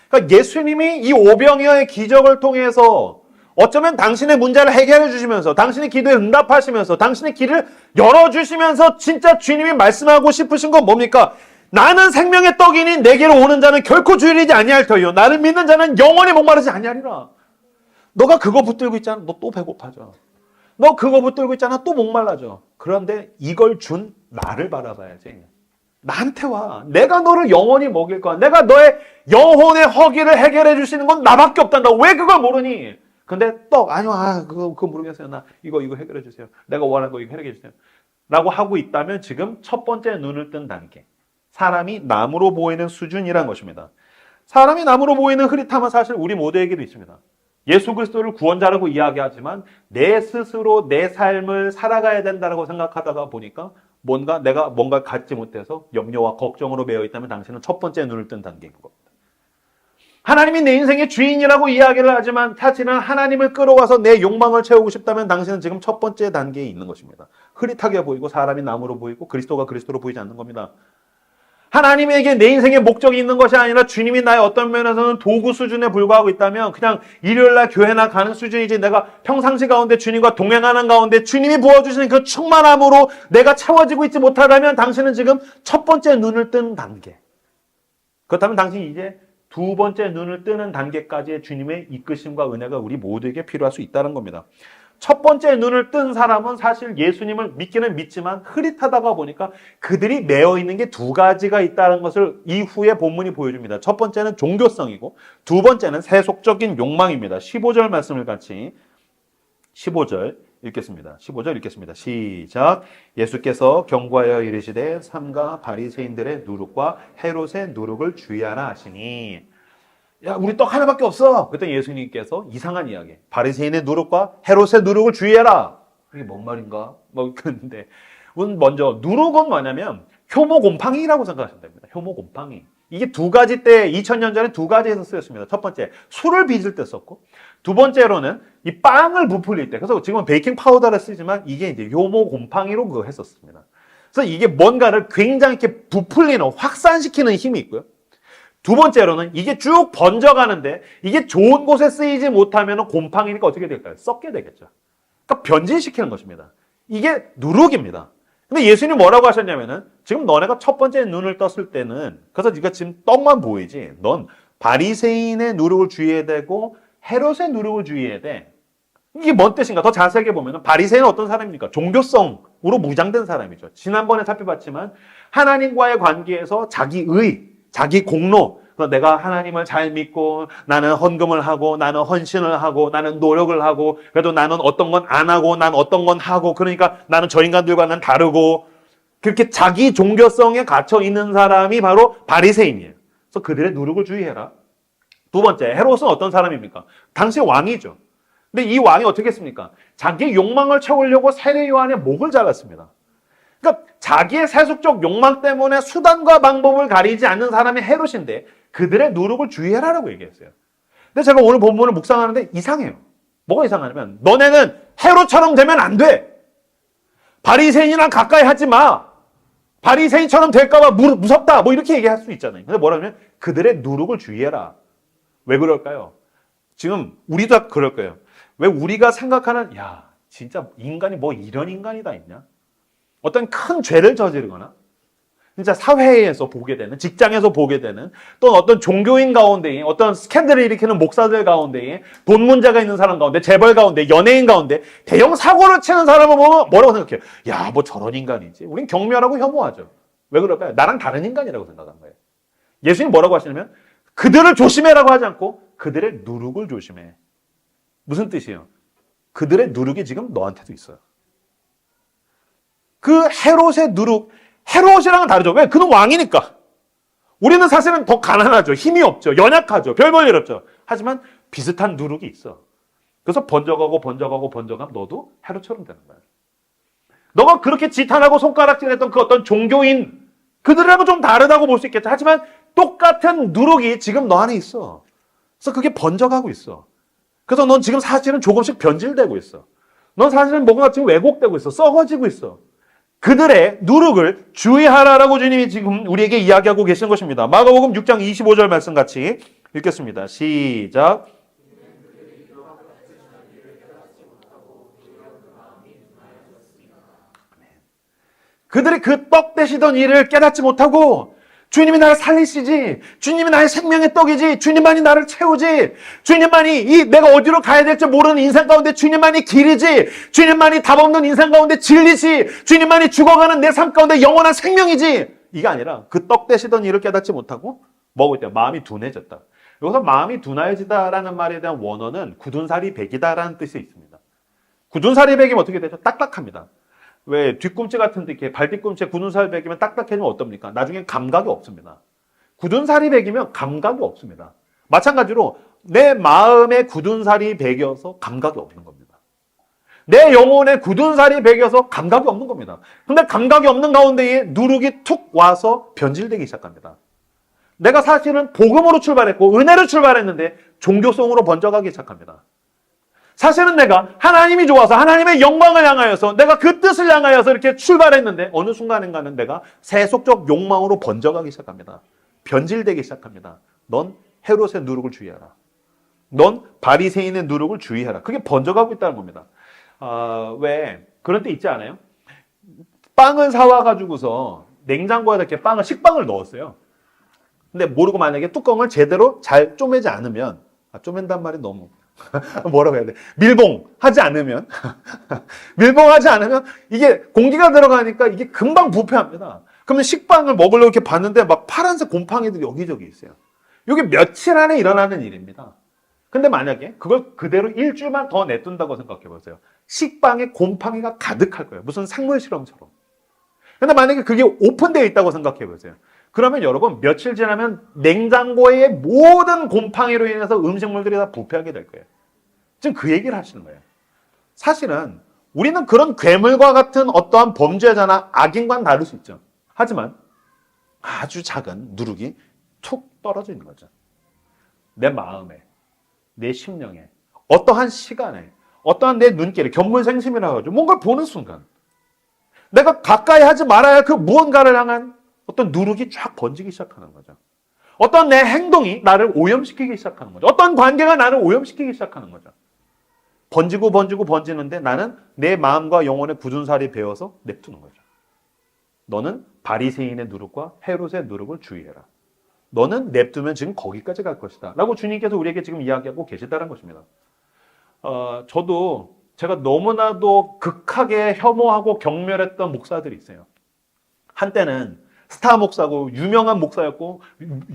그러니까 예수님이 이 오병이어의 기적을 통해서 어쩌면 당신의 문제를 해결해 주시면서 당신의 기도에 응답하시면서 당신의 길을 열어주시면서 진짜 주님이 말씀하고 싶으신 건 뭡니까? 나는 생명의 떡이니 내게로 오는 자는 결코 주일이지 아니할 터이요 나를 믿는 자는 영원히 목마르지 아니하리라. 너가 그거 붙들고 있잖아. 너 또 배고파져. 너 그거 붙들고 있잖아. 또 목말라져. 그런데 이걸 준 나를 바라봐야지. 나한테 와. 내가 너를 영원히 먹일 거야. 내가 너의 영혼의 허기를 해결해 주시는 건 나밖에 없단다. 왜 그걸 모르니? 근데 떡, 아니요, 그거 모르겠어요. 나 이거 해결해 주세요. 내가 원하는 거 이거 해결해 주세요. 라고 하고 있다면 지금 첫 번째 눈을 뜬 단계. 사람이 남으로 보이는 수준이란 것입니다. 사람이 남으로 보이는 흐릿함은 사실 우리 모두에게도 있습니다. 예수 그리스도를 구원자라고 이야기하지만 내 스스로 내 삶을 살아가야 된다고 생각하다가 보니까 내가 뭔가 갖지 못해서 염려와 걱정으로 매여 있다면 당신은 첫 번째 눈을 뜬 단계인 겁니다. 하나님이 내 인생의 주인이라고 이야기를 하지만 사실은 하나님을 끌어와서 내 욕망을 채우고 싶다면 당신은 지금 첫 번째 단계에 있는 것입니다. 흐릿하게 보이고 사람이 남으로 보이고 그리스도가 그리스도로 보이지 않는 겁니다. 하나님에게 내 인생의 목적이 있는 것이 아니라 주님이 나의 어떤 면에서는 도구 수준에 불과하고 있다면 그냥 일요일날 교회나 가는 수준이지 내가 평상시 가운데 주님과 동행하는 가운데 주님이 부어주시는 그 충만함으로 내가 채워지고 있지 못하다면 당신은 지금 첫 번째 눈을 뜬 단계. 그렇다면 당신이 이제 두 번째 눈을 뜨는 단계까지의 주님의 이끄심과 은혜가 우리 모두에게 필요할 수 있다는 겁니다. 첫 번째 눈을 뜬 사람은 사실 예수님을 믿기는 믿지만 흐릿하다가 보니까 그들이 매여 있는 게 두 가지가 있다는 것을 이후에 본문이 보여줍니다. 첫 번째는 종교성이고 두 번째는 세속적인 욕망입니다. 15절 말씀을 같이 15절 읽겠습니다. 15절 읽겠습니다. 시작. 예수께서 경고하여 이르시되 삼가 바리새인들의 누룩과 헤롯의 누룩을 주의하라 하시니 야, 우리 떡 하나밖에 없어. 그랬더니 예수님께서 이상한 이야기. 바리새인의 누룩과 헤롯의 누룩을 주의해라. 이게 뭔 말인가? 그런데 먼저 누룩은 뭐냐면 효모곰팡이라고 생각하시면 됩니다. 효모곰팡이. 이게 두 가지 때 2000년 전에 두 가지에서 쓰였습니다. 첫 번째 술을 빚을 때 썼고 두 번째로는 이 빵을 부풀릴 때. 그래서 지금은 베이킹 파우더를 쓰지만 이게 이제 효모곰팡이로 그거 했었습니다. 그래서 이게 뭔가를 굉장히 이렇게 부풀리는 확산시키는 힘이 있고요. 두 번째로는 이게 쭉 번져가는데 이게 좋은 곳에 쓰이지 못하면 곰팡이니까 어떻게 될까요? 썩게 되겠죠. 그러니까 변질시키는 것입니다. 이게 누룩입니다. 근데 예수님이 뭐라고 하셨냐면은 지금 너네가 첫 번째 눈을 떴을 때는 그래서 네가 지금 떡만 보이지 넌 바리새인의 누룩을 주의해야 되고 헤롯의 누룩을 주의해야 돼. 이게 뭔 뜻인가? 더 자세하게 보면은 바리새인은 어떤 사람입니까? 종교성으로 무장된 사람이죠. 지난번에 살펴봤지만 하나님과의 관계에서 자기 의 자기 공로, 내가 하나님을 잘 믿고 나는 헌금을 하고 나는 헌신을 하고 나는 노력을 하고 그래도 나는 어떤 건 안 하고 난 어떤 건 하고 그러니까 나는 저 인간들과는 다르고 그렇게 자기 종교성에 갇혀 있는 사람이 바로 바리새인이에요. 그래서 그들의 누룩을 주의해라. 두 번째, 헤롯은 어떤 사람입니까? 당시 왕이죠. 근데 이 왕이 어떻게 했습니까? 자기의 욕망을 채우려고 세례 요한의 목을 잘랐습니다. 그러니까 자기의 세속적 욕망 때문에 수단과 방법을 가리지 않는 사람이 헤롯인데 그들의 누룩을 주의해라라고 얘기했어요. 근데 제가 오늘 본문을 묵상하는데 이상해요. 뭐가 이상하냐면 너네는 헤롯처럼 되면 안 돼. 바리새인이랑 가까이 하지 마. 바리새인처럼 될까 봐 무섭다. 뭐 이렇게 얘기할 수 있잖아요. 근데 뭐라면 그들의 누룩을 주의해라. 왜 그럴까요? 지금 우리도 그럴 거예요. 왜 우리가 생각하는 야 진짜 인간이 뭐 이런 인간이 다 있냐? 어떤 큰 죄를 저지르거나 진짜 사회에서 보게 되는 직장에서 보게 되는 또는 어떤 종교인 가운데에 어떤 스캔들을 일으키는 목사들 가운데에 돈 문제가 있는 사람 가운데 재벌 가운데 연예인 가운데 대형 사고를 치는 사람을 보면 뭐라고 생각해요? 야, 뭐 저런 인간이지. 우린 경멸하고 혐오하죠. 왜 그럴까요? 나랑 다른 인간이라고 생각한 거예요. 예수님 뭐라고 하시냐면 그들을 조심해라고 하지 않고 그들의 누룩을 조심해. 무슨 뜻이에요? 그들의 누룩이 지금 너한테도 있어요. 그 헤롯의 누룩, 헤롯이랑은 다르죠. 왜? 그는 왕이니까. 우리는 사실은 더 가난하죠. 힘이 없죠. 연약하죠. 별 볼 일 없죠. 하지만 비슷한 누룩이 있어. 그래서 번져가면 너도 헤롯처럼 되는 거야. 너가 그렇게 지탄하고 손가락질했던 그 어떤 종교인 그들하고 좀 다르다고 볼 수 있겠죠. 하지만 똑같은 누룩이 지금 너 안에 있어. 그래서 그게 번져가고 있어. 그래서 넌 지금 사실은 조금씩 변질되고 있어. 넌 사실은 뭔가 지금 왜곡되고 있어. 썩어지고 있어. 그들의 누룩을 주의하라라고 주님이 지금 우리에게 이야기하고 계시는 것입니다. 마가복음 6장 25절 말씀 같이 읽겠습니다. 시작. 그들이 그 떡 되시던 일을 깨닫지 못하고 주님이 나를 살리시지, 주님이 나의 생명의 떡이지, 주님만이 나를 채우지, 주님만이 내가 어디로 가야 될지 모르는 인생 가운데 주님만이 길이지, 주님만이 답 없는 인생 가운데 진리지, 주님만이 죽어가는 내 삶 가운데 영원한 생명이지. 이게 아니라 그 떡 되시던 일을 깨닫지 못하고 뭐고 있다? 마음이 둔해졌다. 여기서 마음이 둔해지다라는 말에 대한 원어는 굳은 살이 백이다라는 뜻이 있습니다. 굳은 살이 백이면 어떻게 되죠? 딱딱합니다. 왜 뒤꿈치 같은 데 이렇게 발뒤꿈치에 굳은 살 베기면 딱딱해지면 어떻습니까? 나중에 감각이 없습니다. 굳은 살이 배기면 감각이 없습니다. 마찬가지로 내 마음에 굳은 살이 배겨서 감각이 없는 겁니다. 내 영혼에 굳은 살이 배겨서 감각이 없는 겁니다. 근데 감각이 없는 가운데에 누룩이 툭 와서 변질되기 시작합니다. 내가 사실은 복음으로 출발했고 은혜로 출발했는데 종교성으로 번져가기 시작합니다. 사실은 내가 하나님이 좋아서 하나님의 영광을 향하여서 내가 그 뜻을 향하여서 이렇게 출발했는데 어느 순간인가는 내가 세속적 욕망으로 번져가기 시작합니다. 변질되기 시작합니다. 넌 헤롯의 누룩을 주의하라. 넌 바리새인의 누룩을 주의하라. 그게 번져가고 있다는 겁니다. 왜 그런 때 있지 않아요? 빵을 사와가지고서 냉장고에다 이렇게 식빵을 넣었어요. 근데 모르고 만약에 뚜껑을 제대로 잘 쪼매지 않으면 쪼맨단 말이 너무 뭐라고 해야 돼? 밀봉하지 않으면 이게 공기가 들어가니까 이게 금방 부패합니다. 그러면 식빵을 먹으려고 이렇게 봤는데 막 파란색 곰팡이들이 여기저기 있어요. 이게 며칠 안에 일어나는 일입니다. 근데 만약에 그걸 그대로 일주일만 더 냅둔다고 생각해 보세요. 식빵에 곰팡이가 가득할 거예요. 무슨 생물 실험처럼. 근데 만약에 그게 오픈되어 있다고 생각해 보세요. 그러면 여러분 며칠 지나면 냉장고의 모든 곰팡이로 인해서 음식물들이 다 부패하게 될 거예요. 지금 그 얘기를 하시는 거예요. 사실은 우리는 그런 괴물과 같은 어떠한 범죄자나 악인과는 다를 수 있죠. 하지만 아주 작은 누룩이 툭 떨어져 있는 거죠. 내 마음에, 내 심령에, 어떠한 시간에, 어떠한 내 눈길에 견물생심이라고 하죠. 뭔가를 보는 순간 내가 가까이 하지 말아야 그 무언가를 향한 어떤 누룩이 쫙 번지기 시작하는 거죠. 어떤 내 행동이 나를 오염시키기 시작하는 거죠. 어떤 관계가 나를 오염시키기 시작하는 거죠. 번지는데 나는 내 마음과 영혼의 굳은 살이 배어서 냅두는 거죠. 너는 바리새인의 누룩과 헤롯의 누룩을 주의해라. 너는 냅두면 지금 거기까지 갈 것이다. 라고 주님께서 우리에게 지금 이야기하고 계시다는 것입니다. 저도 제가 너무나도 극하게 혐오하고 경멸했던 목사들이 있어요. 한때는 스타 목사고 유명한 목사였고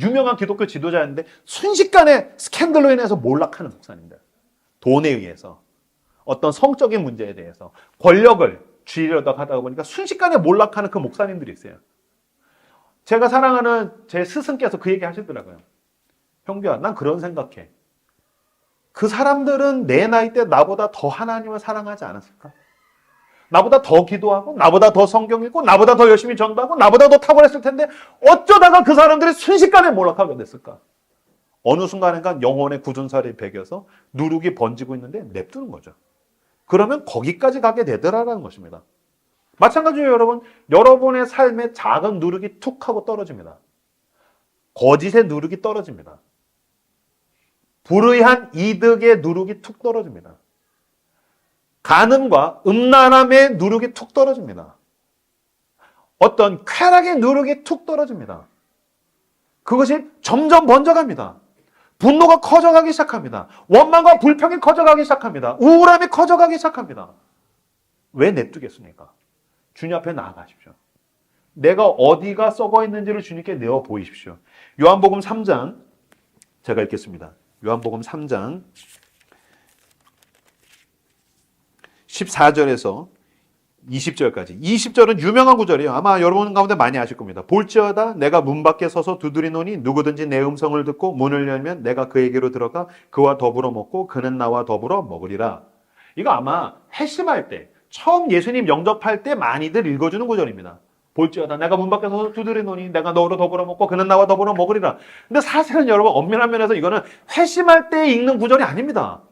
유명한 기독교 지도자였는데 순식간에 스캔들로 인해서 몰락하는 목사님들. 돈에 의해서 어떤 성적인 문제에 대해서 권력을 쥐려다 하다 보니까 순식간에 몰락하는 그 목사님들이 있어요. 제가 사랑하는 제 스승께서 그 얘기 하시더라고요. 형규야, 난 그런 생각해. 그 사람들은 내 나이 때 나보다 더 하나님을 사랑하지 않았을까? 나보다 더 기도하고 나보다 더 성경 읽고 나보다 더 열심히 전도하고 나보다 더 탁월했을 텐데 어쩌다가 그 사람들이 순식간에 몰락하게 됐을까? 어느 순간인가 영혼의 굳은 살이 배겨서 누룩이 번지고 있는데 냅두는 거죠. 그러면 거기까지 가게 되더라라는 것입니다. 마찬가지로 여러분, 여러분의 삶에 작은 누룩이 툭 하고 떨어집니다. 거짓의 누룩이 떨어집니다. 불의한 이득의 누룩이 툭 떨어집니다. 간음과 음란함의 누룩이 툭 떨어집니다. 어떤 쾌락의 누룩이 툭 떨어집니다. 그것이 점점 번져갑니다. 분노가 커져가기 시작합니다. 원망과 불평이 커져가기 시작합니다. 우울함이 커져가기 시작합니다. 왜 냅두겠습니까? 주님 앞에 나아가십시오. 내가 어디가 썩어 있는지를 주님께 내어 보이십시오. 요한복음 3장 제가 읽겠습니다. 요한복음 3장 14절에서 20절까지. 20절은 유명한 구절이에요. 아마 여러분 가운데 많이 아실 겁니다. 볼지어다 내가 문 밖에 서서 두드리노니 누구든지 내 음성을 듣고 문을 열면 내가 그에게로 들어가 그와 더불어 먹고 그는 나와 더불어 먹으리라. 이거 아마 회심할 때 처음 예수님 영접할 때 많이들 읽어주는 구절입니다. 볼지어다 내가 문 밖에 서서 두드리노니 내가 너로 더불어 먹고 그는 나와 더불어 먹으리라. 근데 사실은 여러분 엄밀한 면에서 이거는 회심할 때 읽는 구절이 아닙니다.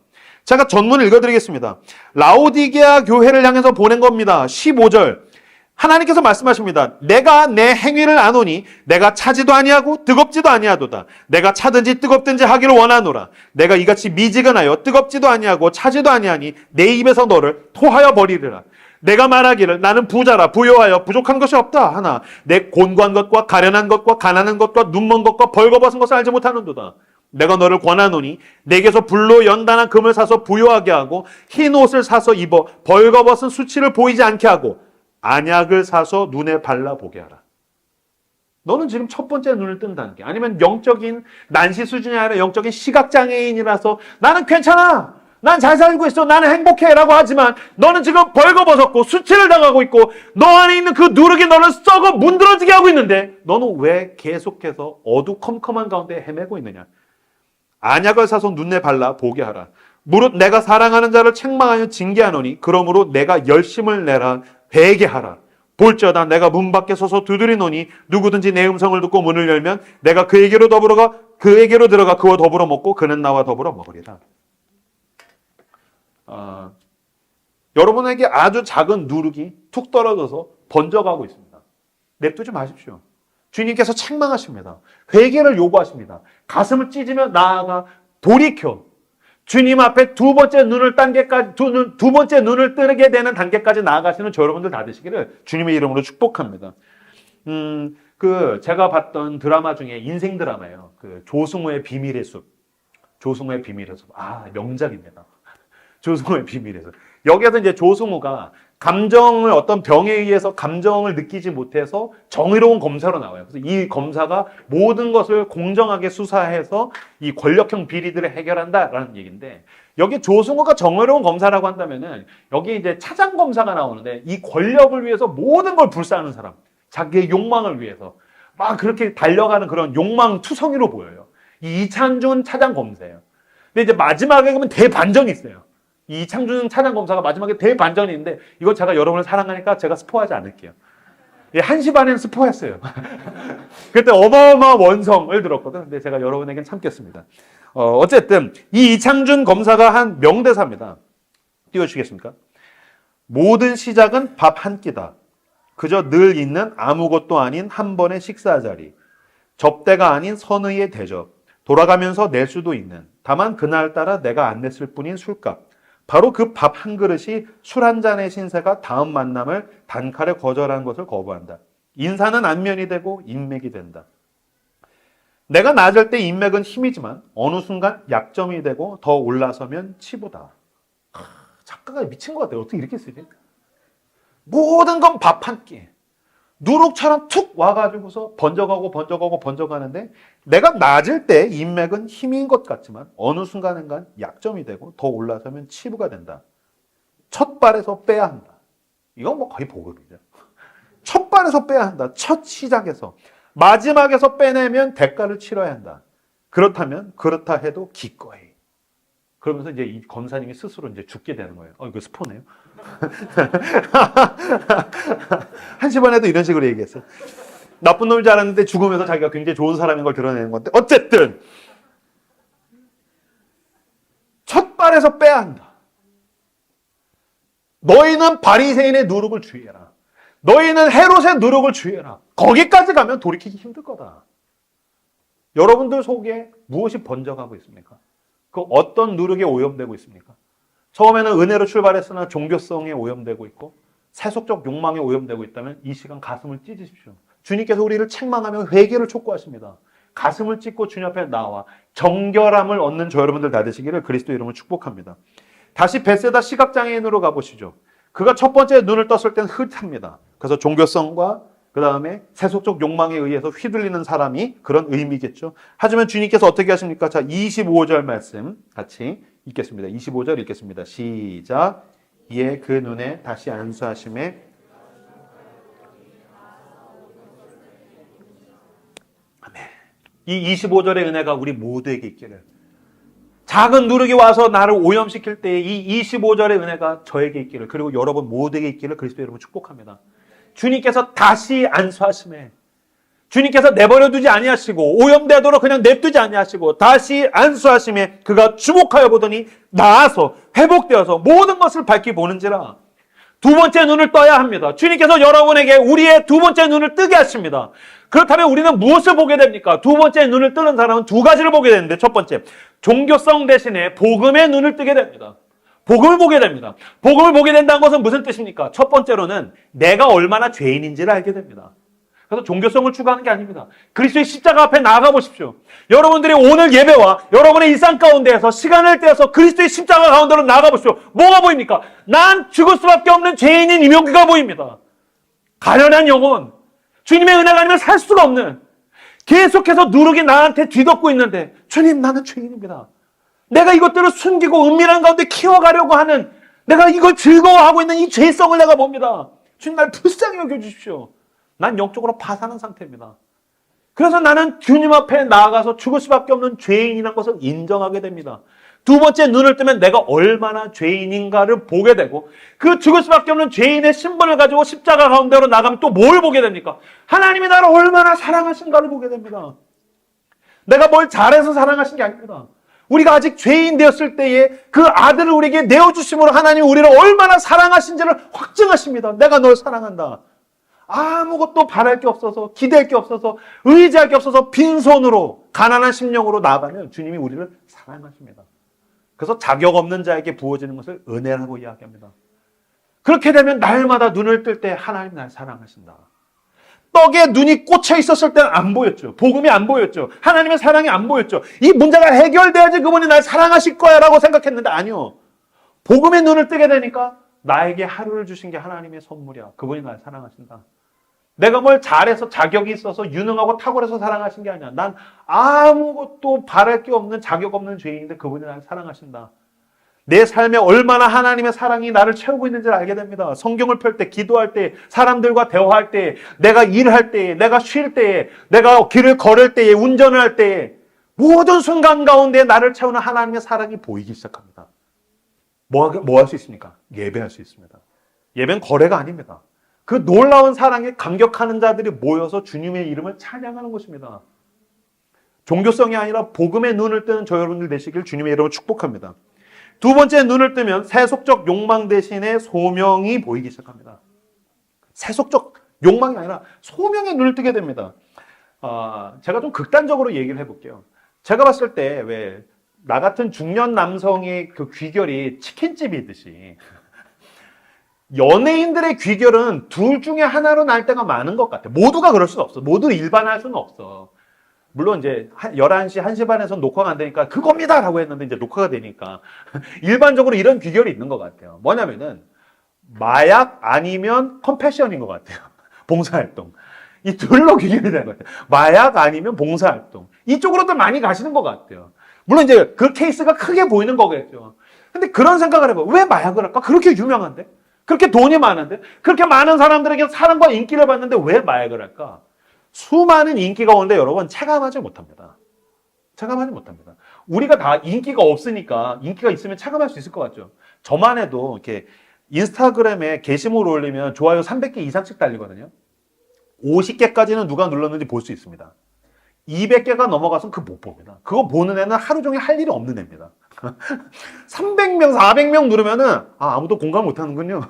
제가 전문을 읽어드리겠습니다. 라오디게아 교회를 향해서 보낸 겁니다. 15절. 하나님께서 말씀하십니다. 내가 내 행위를 아노니 내가 차지도 아니하고 뜨겁지도 아니하도다. 내가 차든지 뜨겁든지 하기를 원하노라. 내가 이같이 미지근하여 뜨겁지도 아니하고 차지도 아니하니 내 입에서 너를 토하여 버리리라. 내가 말하기를 나는 부자라 부요하여 부족한 것이 없다 하나 내 곤고한 것과 가련한 것과 가난한 것과 눈먼 것과 벌거벗은 것을 알지 못하는도다. 내가 너를 권하노니 내게서 불로 연단한 금을 사서 부요하게 하고 흰 옷을 사서 입어 벌거벗은 수치를 보이지 않게 하고 안약을 사서 눈에 발라보게 하라. 너는 지금 첫 번째 눈을 뜬다는 게 아니면 영적인 난시 수준이 아니라 영적인 시각장애인이라서 나는 괜찮아. 난 잘 살고 있어. 나는 행복해. 라고 하지만 너는 지금 벌거벗었고 수치를 당하고 있고 너 안에 있는 그 누룩이 너를 썩어 문드러지게 하고 있는데 너는 왜 계속해서 어두컴컴한 가운데 헤매고 있느냐. 안약을 사서 눈에 발라 보게 하라. 무릇 내가 사랑하는 자를 책망하여 징계하노니 그러므로 내가 열심을 내라 회개하라. 볼지어다 내가 문 밖에 서서 두드리노니 누구든지 내 음성을 듣고 문을 열면 내가 그에게로 들어가 그와 더불어 먹고 그는 나와 더불어 먹으리라. 여러분에게 아주 작은 누룩이 툭 떨어져서 번져가고 있습니다. 냅두지 마십시오. 주님께서 책망하십니다. 회개를 요구하십니다. 가슴을 찢으며 나아가 돌이켜 주님 앞에 두 번째 눈을 뜨게 되는 단계까지 나아가시는 저 여러분들 다 되시기를 주님의 이름으로 축복합니다. 제가 봤던 드라마 중에 인생 드라마예요. 조승우의 비밀의 숲. 조승우의 비밀의 숲. 명작입니다. 조승우의 비밀의 숲. 여기에서 이제 조승우가 감정을 어떤 병에 의해서 감정을 느끼지 못해서 정의로운 검사로 나와요. 그래서 이 검사가 모든 것을 공정하게 수사해서 이 권력형 비리들을 해결한다라는 얘기인데 여기 조승우가 정의로운 검사라고 한다면은 여기 이제 차장 검사가 나오는데 이 권력을 위해서 모든 걸 불사하는 사람, 자기의 욕망을 위해서 막 그렇게 달려가는 그런 욕망 투성이로 보여요. 이 이찬준 차장 검사예요. 근데 이제 마지막에 보면 대반전이 있어요. 이 이창준 차장검사가 마지막에 대반전이 있는데 이건 제가 여러분을 사랑하니까 제가 스포하지 않을게요. 1시 반에는 스포했어요. 그때 어마어마한 원성을 들었거든. 근데 제가 여러분에겐 참겠습니다. 어쨌든 이 이창준 검사가 한 명대사입니다. 띄워주시겠습니까? 모든 시작은 밥 한 끼다. 그저 늘 있는 아무것도 아닌 한 번의 식사 자리. 접대가 아닌 선의의 대접. 돌아가면서 낼 수도 있는. 다만 그날따라 내가 안 냈을 뿐인 술값. 바로 그 밥 한 그릇이 술 한 잔의 신세가 다음 만남을 단칼에 거절한 것을 거부한다. 인사는 안면이 되고 인맥이 된다. 내가 낮을 때 인맥은 힘이지만 어느 순간 약점이 되고 더 올라서면 치부다. 작가가 미친 것 같아요. 어떻게 이렇게 쓰지? 모든 건 밥 한 끼. 누룩처럼 툭 와가지고서 번져가는데 내가 낮을 때 인맥은 힘인 것 같지만 어느 순간인간 약점이 되고 더 올라서면 치부가 된다. 첫 발에서 빼야 한다. 이건 뭐 거의 복음이죠. 첫 발에서 빼야 한다. 첫 시작에서. 마지막에서 빼내면 대가를 치러야 한다. 그렇다면 그렇다 해도 기꺼이. 그러면서 이제 이 검사님이 스스로 이제 죽게 되는 거예요. 이거 스포네요. 1시 반에도 이런 식으로 얘기했어요. 나쁜 놈인 줄 알았는데 죽으면서 자기가 굉장히 좋은 사람인 걸 드러내는 건데 어쨌든 첫 발에서 빼야 한다. 너희는 바리새인의 누룩을 주의해라. 너희는 헤롯의 누룩을 주의해라. 거기까지 가면 돌이키기 힘들 거다. 여러분들 속에 무엇이 번져가고 있습니까? 그 어떤 누룩에 오염되고 있습니까? 처음에는 은혜로 출발했으나 종교성에 오염되고 있고 세속적 욕망에 오염되고 있다면 이 시간 가슴을 찢으십시오. 주님께서 우리를 책망하며 회개를 촉구하십니다. 가슴을 찢고 주님 앞에 나와 정결함을 얻는 저 여러분들 다 되시기를 그리스도 이름으로 축복합니다. 다시 벳세다 시각장애인으로 가보시죠. 그가 첫 번째 눈을 떴을 때는 흐릿합니다. 그래서 종교성과 그 다음에 세속적 욕망에 의해서 휘둘리는 사람이 그런 의미겠죠. 하지만 주님께서 어떻게 하십니까? 자, 25절 말씀 같이 읽겠습니다. 25절 읽겠습니다. 시작. 이에 그 눈에 다시 안수하심에 아멘. 이 25절의 은혜가 우리 모두에게 있기를. 작은 누룩이 와서 나를 오염시킬 때에 이 25절의 은혜가 저에게 있기를 그리고 여러분 모두에게 있기를 그리스도 여러분 축복합니다. 주님께서 다시 안수하심에 주님께서 내버려 두지 아니하시고 오염되도록 그냥 냅두지 아니하시고 다시 안수하심에 그가 주목하여 보더니 나아서 회복되어서 모든 것을 밝히 보는지라. 두 번째 눈을 떠야 합니다. 주님께서 여러분에게 우리의 두 번째 눈을 뜨게 하십니다. 그렇다면 우리는 무엇을 보게 됩니까? 두 번째 눈을 뜨는 사람은 두 가지를 보게 되는데 첫 번째, 종교성 대신에 복음의 눈을 뜨게 됩니다. 복음을 보게 됩니다. 복음을 보게 된다는 것은 무슨 뜻입니까? 첫 번째로는 내가 얼마나 죄인인지를 알게 됩니다. 그래서 종교성을 추구하는 게 아닙니다. 그리스도의 십자가 앞에 나아가 보십시오. 여러분들이 오늘 예배와 여러분의 일상 가운데에서 시간을 떼어서 그리스도의 십자가 가운데로 나아가 보십시오. 뭐가 보입니까? 난 죽을 수밖에 없는 죄인인 이명규가 보입니다. 가련한 영혼, 주님의 은혜가 아니면 살 수가 없는, 계속해서 누룩이 나한테 뒤덮고 있는데 주님 나는 죄인입니다. 내가 이것들을 숨기고 은밀한 가운데 키워가려고 하는, 내가 이걸 즐거워하고 있는 이 죄성을 내가 봅니다. 주님, 날 불쌍히 여겨주십시오. 난 영적으로 파산한 상태입니다. 그래서 나는 주님 앞에 나아가서 죽을 수밖에 없는 죄인이라는 것을 인정하게 됩니다. 두 번째, 눈을 뜨면 내가 얼마나 죄인인가를 보게 되고, 그 죽을 수밖에 없는 죄인의 신분을 가지고 십자가 가운데로 나가면 또 뭘 보게 됩니까? 하나님이 나를 얼마나 사랑하신가를 보게 됩니다. 내가 뭘 잘해서 사랑하신 게 아닙니다. 우리가 아직 죄인 되었을 때에 그 아들을 우리에게 내어주심으로 하나님이 우리를 얼마나 사랑하신지를 확증하십니다. 내가 널 사랑한다. 아무것도 바랄 게 없어서, 기댈 게 없어서, 의지할 게 없어서 빈손으로, 가난한 심령으로 나아가면 주님이 우리를 사랑하십니다. 그래서 자격 없는 자에게 부어지는 것을 은혜라고 이야기합니다. 그렇게 되면 날마다 눈을 뜰 때 하나님 날 사랑하신다. 떡에 눈이 꽂혀 있었을 때는 안 보였죠. 복음이 안 보였죠. 하나님의 사랑이 안 보였죠. 이 문제가 해결돼야지 그분이 날 사랑하실 거야 라고 생각했는데 아니요. 복음의 눈을 뜨게 되니까 나에게 하루를 주신 게 하나님의 선물이야. 그분이 날 사랑하신다. 내가 뭘 잘해서 자격이 있어서 유능하고 탁월해서 사랑하신 게 아니야. 난 아무것도 바랄 게 없는 자격 없는 죄인인데 그분이 날 사랑하신다. 내 삶에 얼마나 하나님의 사랑이 나를 채우고 있는지를 알게 됩니다. 성경을 펼 때, 기도할 때, 사람들과 대화할 때, 내가 일할 때, 내가 쉴 때, 내가 길을 걸을 때, 운전을 할 때, 모든 순간 가운데 나를 채우는 하나님의 사랑이 보이기 시작합니다. 뭐 할 수 있습니까? 예배할 수 있습니다. 예배는 거래가 아닙니다. 그 놀라운 사랑에 감격하는 자들이 모여서 주님의 이름을 찬양하는 것입니다. 종교성이 아니라 복음의 눈을 뜨는 저 여러분들 되시길 주님의 이름으로 축복합니다. 두 번째, 눈을 뜨면 세속적 욕망 대신에 소명이 보이기 시작합니다. 세속적 욕망이 아니라 소명의 눈을 뜨게 됩니다. 제가 좀 극단적으로 얘기를 해볼게요. 제가 봤을 때 왜 나 같은 중년 남성의 그 귀결이 치킨집이듯이 연예인들의 귀결은 둘 중에 하나로 날 때가 많은 것 같아요. 모두가 그럴 수는 없어. 모두 일반할 수는 없어. 물론 이제 11시, 1시 반에서 녹화가 안 되니까 그겁니다! 라고 했는데 이제 녹화가 되니까 일반적으로 이런 귀결이 있는 것 같아요. 뭐냐면은 마약 아니면 컴패션인 것 같아요. 봉사활동. 이 둘로 귀결이 되는 것 같아요. 마약 아니면 봉사활동. 이쪽으로도 많이 가시는 것 같아요. 물론 이제 그 케이스가 크게 보이는 거겠죠. 근데 그런 생각을 해봐요. 왜 마약을 할까? 그렇게 유명한데? 그렇게 돈이 많은데? 그렇게 많은 사람들에게 사랑과 인기를 받는데 왜 마약을 할까? 수많은 인기가 오는데 여러분 체감하지 못합니다. 체감하지 못합니다. 우리가 다 인기가 없으니까 인기가 있으면 체감할 수 있을 것 같죠. 저만 해도 이렇게 인스타그램에 게시물 올리면 좋아요 300개 이상씩 달리거든요. 50개까지는 누가 눌렀는지 볼 수 있습니다. 200개가 넘어가서는 그거 못 봅니다. 그거 보는 애는 하루 종일 할 일이 없는 애입니다. 300명, 400명 누르면은 아무도 공감 못 하는군요.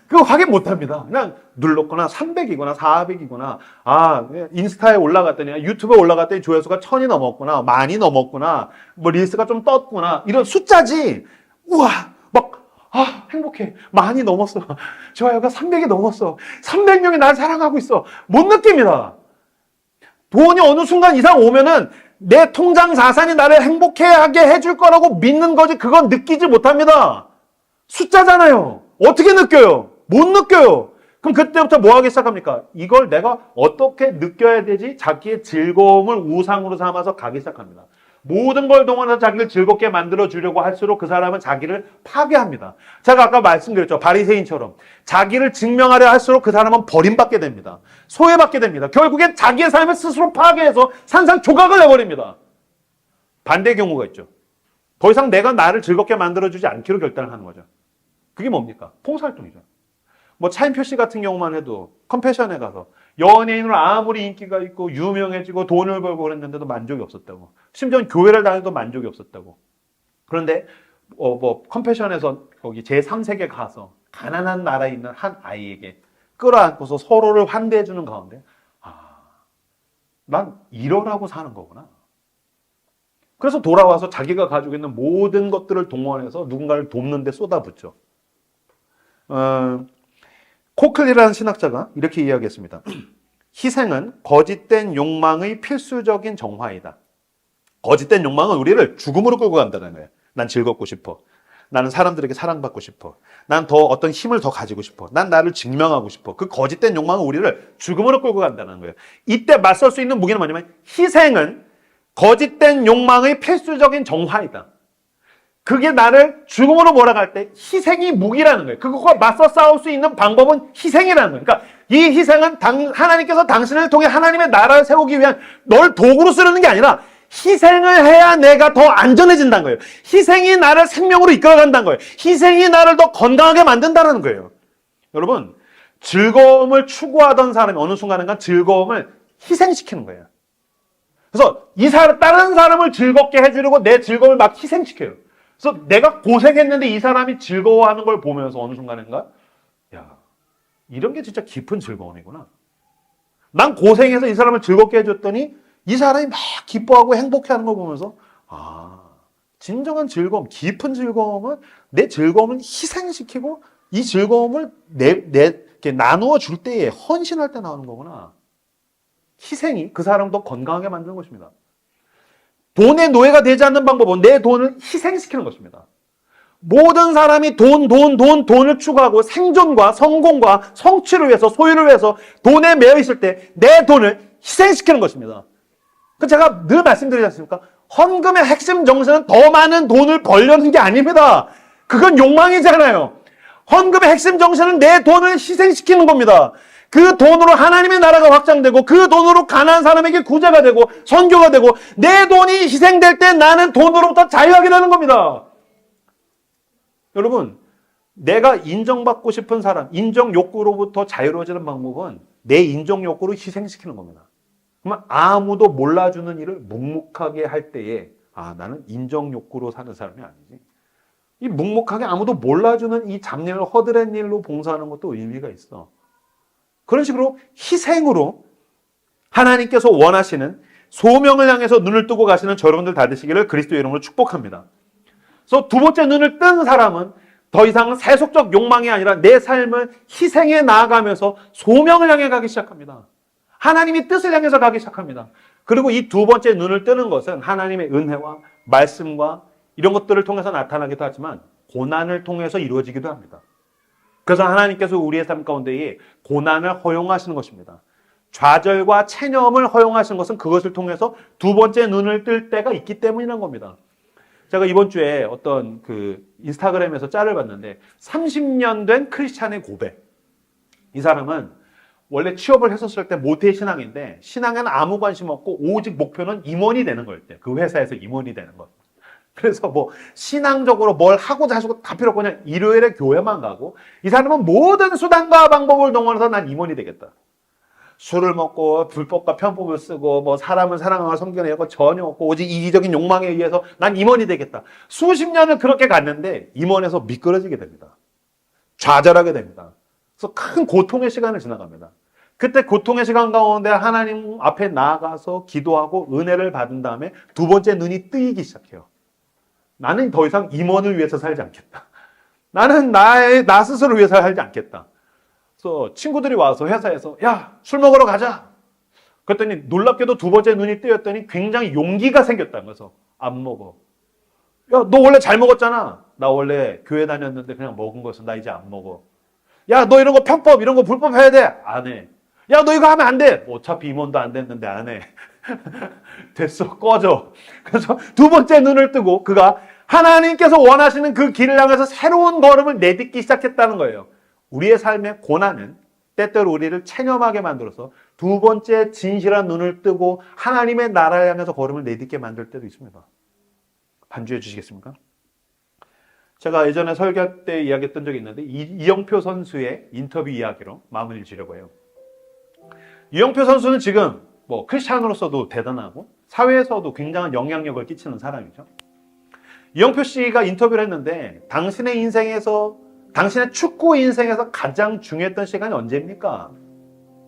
그거 확인 못 합니다. 그냥 눌렀거나 300이구나 400이구나 인스타에 올라갔더니 유튜브에 올라갔더니 조회수가 1000이 넘었구나 많이 넘었구나 뭐 릴스가 좀 떴구나 이런 숫자지. 우와 막 행복해 많이 넘었어 좋아요가 300이 넘었어 300명이 날 사랑하고 있어 못 느낍니다. 돈이 어느 순간 이상 오면은 내 통장 자산이 나를 행복하게 해줄 거라고 믿는 거지 그건 느끼지 못합니다. 숫자잖아요. 어떻게 느껴요? 못 느껴요. 그럼 그때부터 뭐 하기 시작합니까? 이걸 내가 어떻게 느껴야 되지? 자기의 즐거움을 우상으로 삼아서 가기 시작합니다. 모든 걸 동원해서 자기를 즐겁게 만들어 주려고 할수록 그 사람은 자기를 파괴합니다. 제가 아까 말씀드렸죠. 바리새인처럼 자기를 증명하려 할수록 그 사람은 버림받게 됩니다. 소외받게 됩니다. 결국엔 자기의 삶을 스스로 파괴해서 산산조각을 내버립니다. 반대 경우가 있죠. 더 이상 내가 나를 즐겁게 만들어주지 않기로 결단을 하는 거죠. 그게 뭡니까? 봉사활동이죠. 뭐 차인표 씨 같은 경우만 해도 컴패션에 가서 연예인으로 아무리 인기가 있고 유명해지고 돈을 벌고 그랬는데도 만족이 없었다고. 심지어 교회를 다녀도 만족이 없었다고. 그런데 컴패션에서 거기 제3세계 가서 가난한 나라에 있는 한 아이에게 끌어안고서 서로를 환대해 주는 가운데 난 이러라고 사는 거구나. 그래서 돌아와서 자기가 가지고 있는 모든 것들을 동원해서 누군가를 돕는 데 쏟아붓죠. 코클리라는 신학자가 이렇게 이야기했습니다. 희생은 거짓된 욕망의 필수적인 정화이다. 거짓된 욕망은 우리를 죽음으로 끌고 간다는 거예요. 난 즐겁고 싶어. 나는 사람들에게 사랑받고 싶어. 난 더 어떤 힘을 더 가지고 싶어. 난 나를 증명하고 싶어. 그 거짓된 욕망은 우리를 죽음으로 끌고 간다는 거예요. 이때 맞설 수 있는 무기는 뭐냐면 희생은 거짓된 욕망의 필수적인 정화이다. 그게 나를 죽음으로 몰아갈 때 희생이 무기라는 거예요. 그것과 맞서 싸울 수 있는 방법은 희생이라는 거예요. 그러니까 이 희생은 하나님께서 당신을 통해 하나님의 나라를 세우기 위한 널 도구로 쓰려는 게 아니라 희생을 해야 내가 더 안전해진다는 거예요. 희생이 나를 생명으로 이끌어간다는 거예요. 희생이 나를 더 건강하게 만든다는 거예요. 여러분, 즐거움을 추구하던 사람이 어느 순간인가 즐거움을 희생시키는 거예요. 그래서 다른 사람을 즐겁게 해주려고 내 즐거움을 막 희생시켜요. 그래서 내가 고생했는데 이 사람이 즐거워하는 걸 보면서 어느 순간인가, 야, 이런 게 진짜 깊은 즐거움이구나. 난 고생해서 이 사람을 즐겁게 해줬더니 이 사람이 막 기뻐하고 행복해하는 걸 보면서, 아, 진정한 즐거움, 깊은 즐거움은 내 즐거움을 희생시키고 이 즐거움을 이렇게 나누어 줄 때에 헌신할 때 나오는 거구나. 희생이 그 사람을 더 건강하게 만드는 것입니다. 돈의 노예가 되지 않는 방법은 내 돈을 희생시키는 것입니다. 모든 사람이 돈을 추구하고 생존과 성공과 성취를 위해서, 소유를 위해서 돈에 매여 있을 때 내 돈을 희생시키는 것입니다. 제가 늘 말씀드리지 않습니까? 헌금의 핵심 정신은 더 많은 돈을 벌려는 게 아닙니다. 그건 욕망이잖아요. 헌금의 핵심 정신은 내 돈을 희생시키는 겁니다. 그 돈으로 하나님의 나라가 확장되고 그 돈으로 가난한 사람에게 구제가 되고 선교가 되고 내 돈이 희생될 때 나는 돈으로부터 자유하게 되는 겁니다. 여러분, 내가 인정받고 싶은 사람, 인정 욕구로부터 자유로워지는 방법은 내 인정 욕구를 희생시키는 겁니다. 그러면 아무도 몰라주는 일을 묵묵하게 할 때에 나는 인정 욕구로 사는 사람이 아니지. 이 묵묵하게 아무도 몰라주는 이 잡일을 허드렛 일로 봉사하는 것도 의미가 있어. 그런 식으로 희생으로 하나님께서 원하시는 소명을 향해서 눈을 뜨고 가시는 여러분들 다 되시기를 그리스도의 이름으로 축복합니다. 그래서 두 번째 눈을 뜬 사람은 더 이상 세속적 욕망이 아니라 내 삶을 희생해 나아가면서 소명을 향해 가기 시작합니다. 하나님의 뜻을 향해서 가기 시작합니다. 그리고 이 두 번째 눈을 뜨는 것은 하나님의 은혜와 말씀과 이런 것들을 통해서 나타나기도 하지만 고난을 통해서 이루어지기도 합니다. 그래서 하나님께서 우리의 삶 가운데에 고난을 허용하시는 것입니다. 좌절과 체념을 허용하시는 것은 그것을 통해서 두 번째 눈을 뜰 때가 있기 때문이라는 겁니다. 제가 이번 주에 어떤 인스타그램에서 짤을 봤는데 30년 된 크리스찬의 고백. 이 사람은 원래 취업을 했었을 때 모태 신앙인데 신앙에는 아무 관심 없고 오직 목표는 임원이 되는 거였대요. 그 회사에서 임원이 되는 거. 그래서 신앙적으로 뭘 하고자 하시고 다 필요 없고 그냥 일요일에 교회만 가고 이 사람은 모든 수단과 방법을 동원해서 난 임원이 되겠다. 술을 먹고 불법과 편법을 쓰고 사람을 사랑하고 섬겨내고 전혀 없고 오직 이기적인 욕망에 의해서 난 임원이 되겠다. 수십 년을 그렇게 갔는데 임원에서 미끄러지게 됩니다. 좌절하게 됩니다. 그래서 큰 고통의 시간을 지나갑니다. 그때 고통의 시간 가운데 하나님 앞에 나아가서 기도하고 은혜를 받은 다음에 두 번째 눈이 뜨이기 시작해요. 나는 더 이상 임원을 위해서 살지 않겠다. 나는 나 스스로를 위해서 살지 않겠다. 그래서 친구들이 와서 회사에서 야, 술 먹으러 가자. 그랬더니 놀랍게도 두 번째 눈이 뜨였더니 굉장히 용기가 생겼다는 거죠. 안 먹어. 야, 너 원래 잘 먹었잖아. 나 원래 교회 다녔는데 그냥 먹은 거였어. 나 이제 안 먹어. 야, 너 이런 거 편법, 이런 거 불법 해야 돼. 안 해. 야, 너 이거 하면 안 돼. 어차피 임원도 안 됐는데 안 해. 됐어, 꺼져. 그래서 두 번째 눈을 뜨고 그가 하나님께서 원하시는 그 길을 향해서 새로운 걸음을 내딛기 시작했다는 거예요. 우리의 삶의 고난은 때때로 우리를 체념하게 만들어서 두 번째 진실한 눈을 뜨고 하나님의 나라를 향해서 걸음을 내딛게 만들 때도 있습니다. 반주해 주시겠습니까? 제가 예전에 설교 때 이야기했던 적이 있는데 이영표 선수의 인터뷰 이야기로 마무리를 지려고 해요. 이영표 선수는 지금 크리스찬으로서도 대단하고 사회에서도 굉장한 영향력을 끼치는 사람이죠. 이영표 씨가 인터뷰를 했는데 당신의 인생에서, 당신의 축구 인생에서 가장 중요했던 시간이 언제입니까?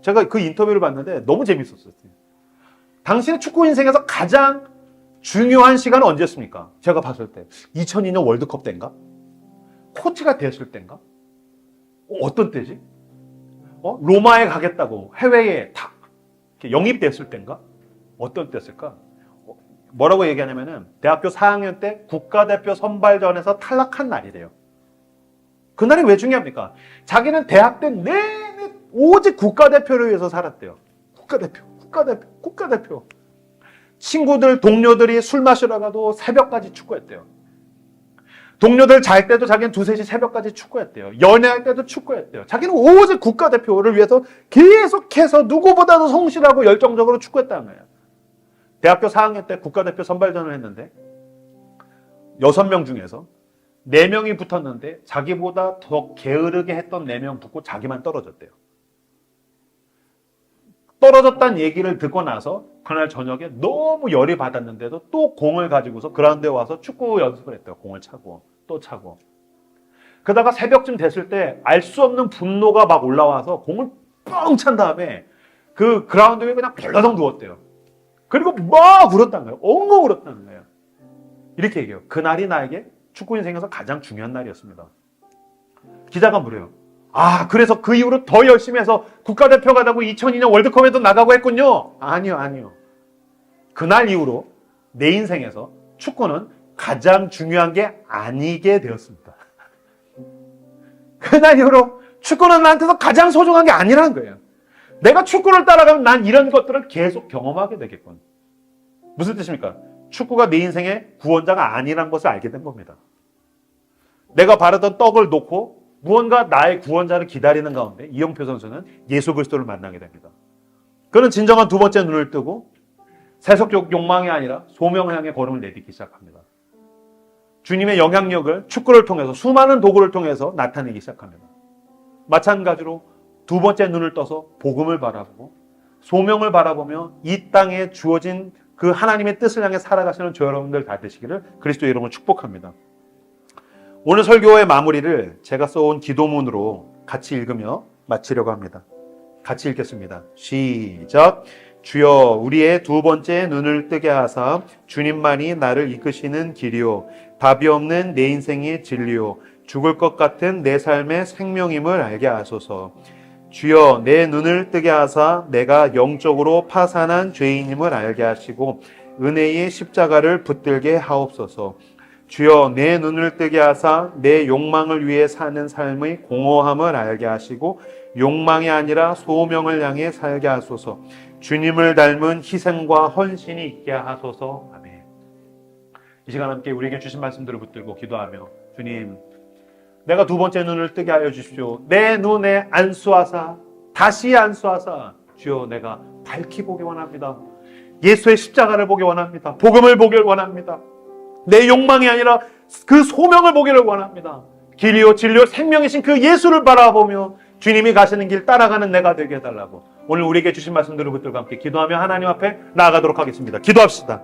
제가 그 인터뷰를 봤는데 너무 재밌었어요. 당신의 축구 인생에서 가장 중요한 시간은 언제였습니까? 제가 봤을 때 2002년 월드컵 때인가? 코치가 되었을 때인가? 어떤 때지? 로마에 가겠다고 해외에 탁 영입됐을 때인가? 어떤 때였을까? 뭐라고 얘기하냐면은 대학교 4학년 때 국가대표 선발전에서 탈락한 날이래요. 그날이 왜 중요합니까? 자기는 대학 때 내내 오직 국가대표를 위해서 살았대요. 국가대표. 친구들, 동료들이 술 마시러 가도 새벽까지 축구했대요. 동료들 잘 때도 자기는 2, 3시 새벽까지 축구했대요. 연애할 때도 축구했대요. 자기는 오직 국가대표를 위해서 계속해서 누구보다도 성실하고 열정적으로 축구했다는 거예요. 대학교 4학년 때 국가대표 선발전을 했는데 6명 중에서 4명이 붙었는데 자기보다 더 게으르게 했던 4명 붙고 자기만 떨어졌대요. 떨어졌다는 얘기를 듣고 나서 그날 저녁에 너무 열이 받았는데도 또 공을 가지고서 그라운드에 와서 축구 연습을 했대요. 공을 차고 또 차고. 그러다가 새벽쯤 됐을 때 알 수 없는 분노가 막 올라와서 공을 뻥 찬 다음에 그 그라운드 위에 그냥 벌러덩 누웠대요. 그리고 막 울었다는 거예요. 엉엉 울었다는 거예요. 이렇게 얘기해요. 그날이 나에게 축구 인생에서 가장 중요한 날이었습니다. 기자가 물어요. 아, 그래서 그 이후로 더 열심히 해서 국가대표가 되고 2002년 월드컵에도 나가고 했군요. 아니요. 그날 이후로 내 인생에서 축구는 가장 중요한 게 아니게 되었습니다. 그날 이후로 축구는 나한테서 가장 소중한 게 아니라는 거예요. 내가 축구를 따라가면 난 이런 것들을 계속 경험하게 되겠군. 무슨 뜻입니까? 축구가 내 인생의 구원자가 아니라는 것을 알게 된 겁니다. 내가 바르던 떡을 놓고 무언가 나의 구원자를 기다리는 가운데 이영표 선수는 예수 그리스도를 만나게 됩니다. 그는 진정한 두 번째 눈을 뜨고 세속적 욕망이 아니라 소명을 향해 걸음을 내딛기 시작합니다. 주님의 영향력을 축구를 통해서 수많은 도구를 통해서 나타내기 시작합니다. 마찬가지로 두 번째 눈을 떠서 복음을 바라보고 소명을 바라보며 이 땅에 주어진 그 하나님의 뜻을 향해 살아가시는 저 여러분들 다 되시기를 그리스도의 이름으로 축복합니다. 오늘 설교의 마무리를 제가 써온 기도문으로 같이 읽으며 마치려고 합니다. 같이 읽겠습니다. 시작. 주여, 우리의 두 번째 눈을 뜨게 하사 주님만이 나를 이끄시는 길이요 답이 없는 내 인생의 진리요 죽을 것 같은 내 삶의 생명임을 알게 하소서. 주여, 내 눈을 뜨게 하사 내가 영적으로 파산한 죄인임을 알게 하시고 은혜의 십자가를 붙들게 하옵소서. 주여, 내 눈을 뜨게 하사 내 욕망을 위해 사는 삶의 공허함을 알게 하시고 욕망이 아니라 소명을 향해 살게 하소서. 주님을 닮은 희생과 헌신이 있게 하소서. 아멘. 이 시간 함께 우리에게 주신 말씀들을 붙들고 기도하며 주님, 내가 두 번째 눈을 뜨게 하여 주십시오. 내 눈에 안수하사 다시 안수하사 주여, 내가 밝히 보기 원합니다. 예수의 십자가를 보기 원합니다. 복음을 보길 원합니다. 내 욕망이 아니라 그 소명을 보기를 원합니다. 길이요 진리요 생명이신 그 예수를 바라보며 주님이 가시는 길 따라가는 내가 되게 해달라고 오늘 우리에게 주신 말씀들을 붙들고 함께 기도하며 하나님 앞에 나아가도록 하겠습니다. 기도합시다.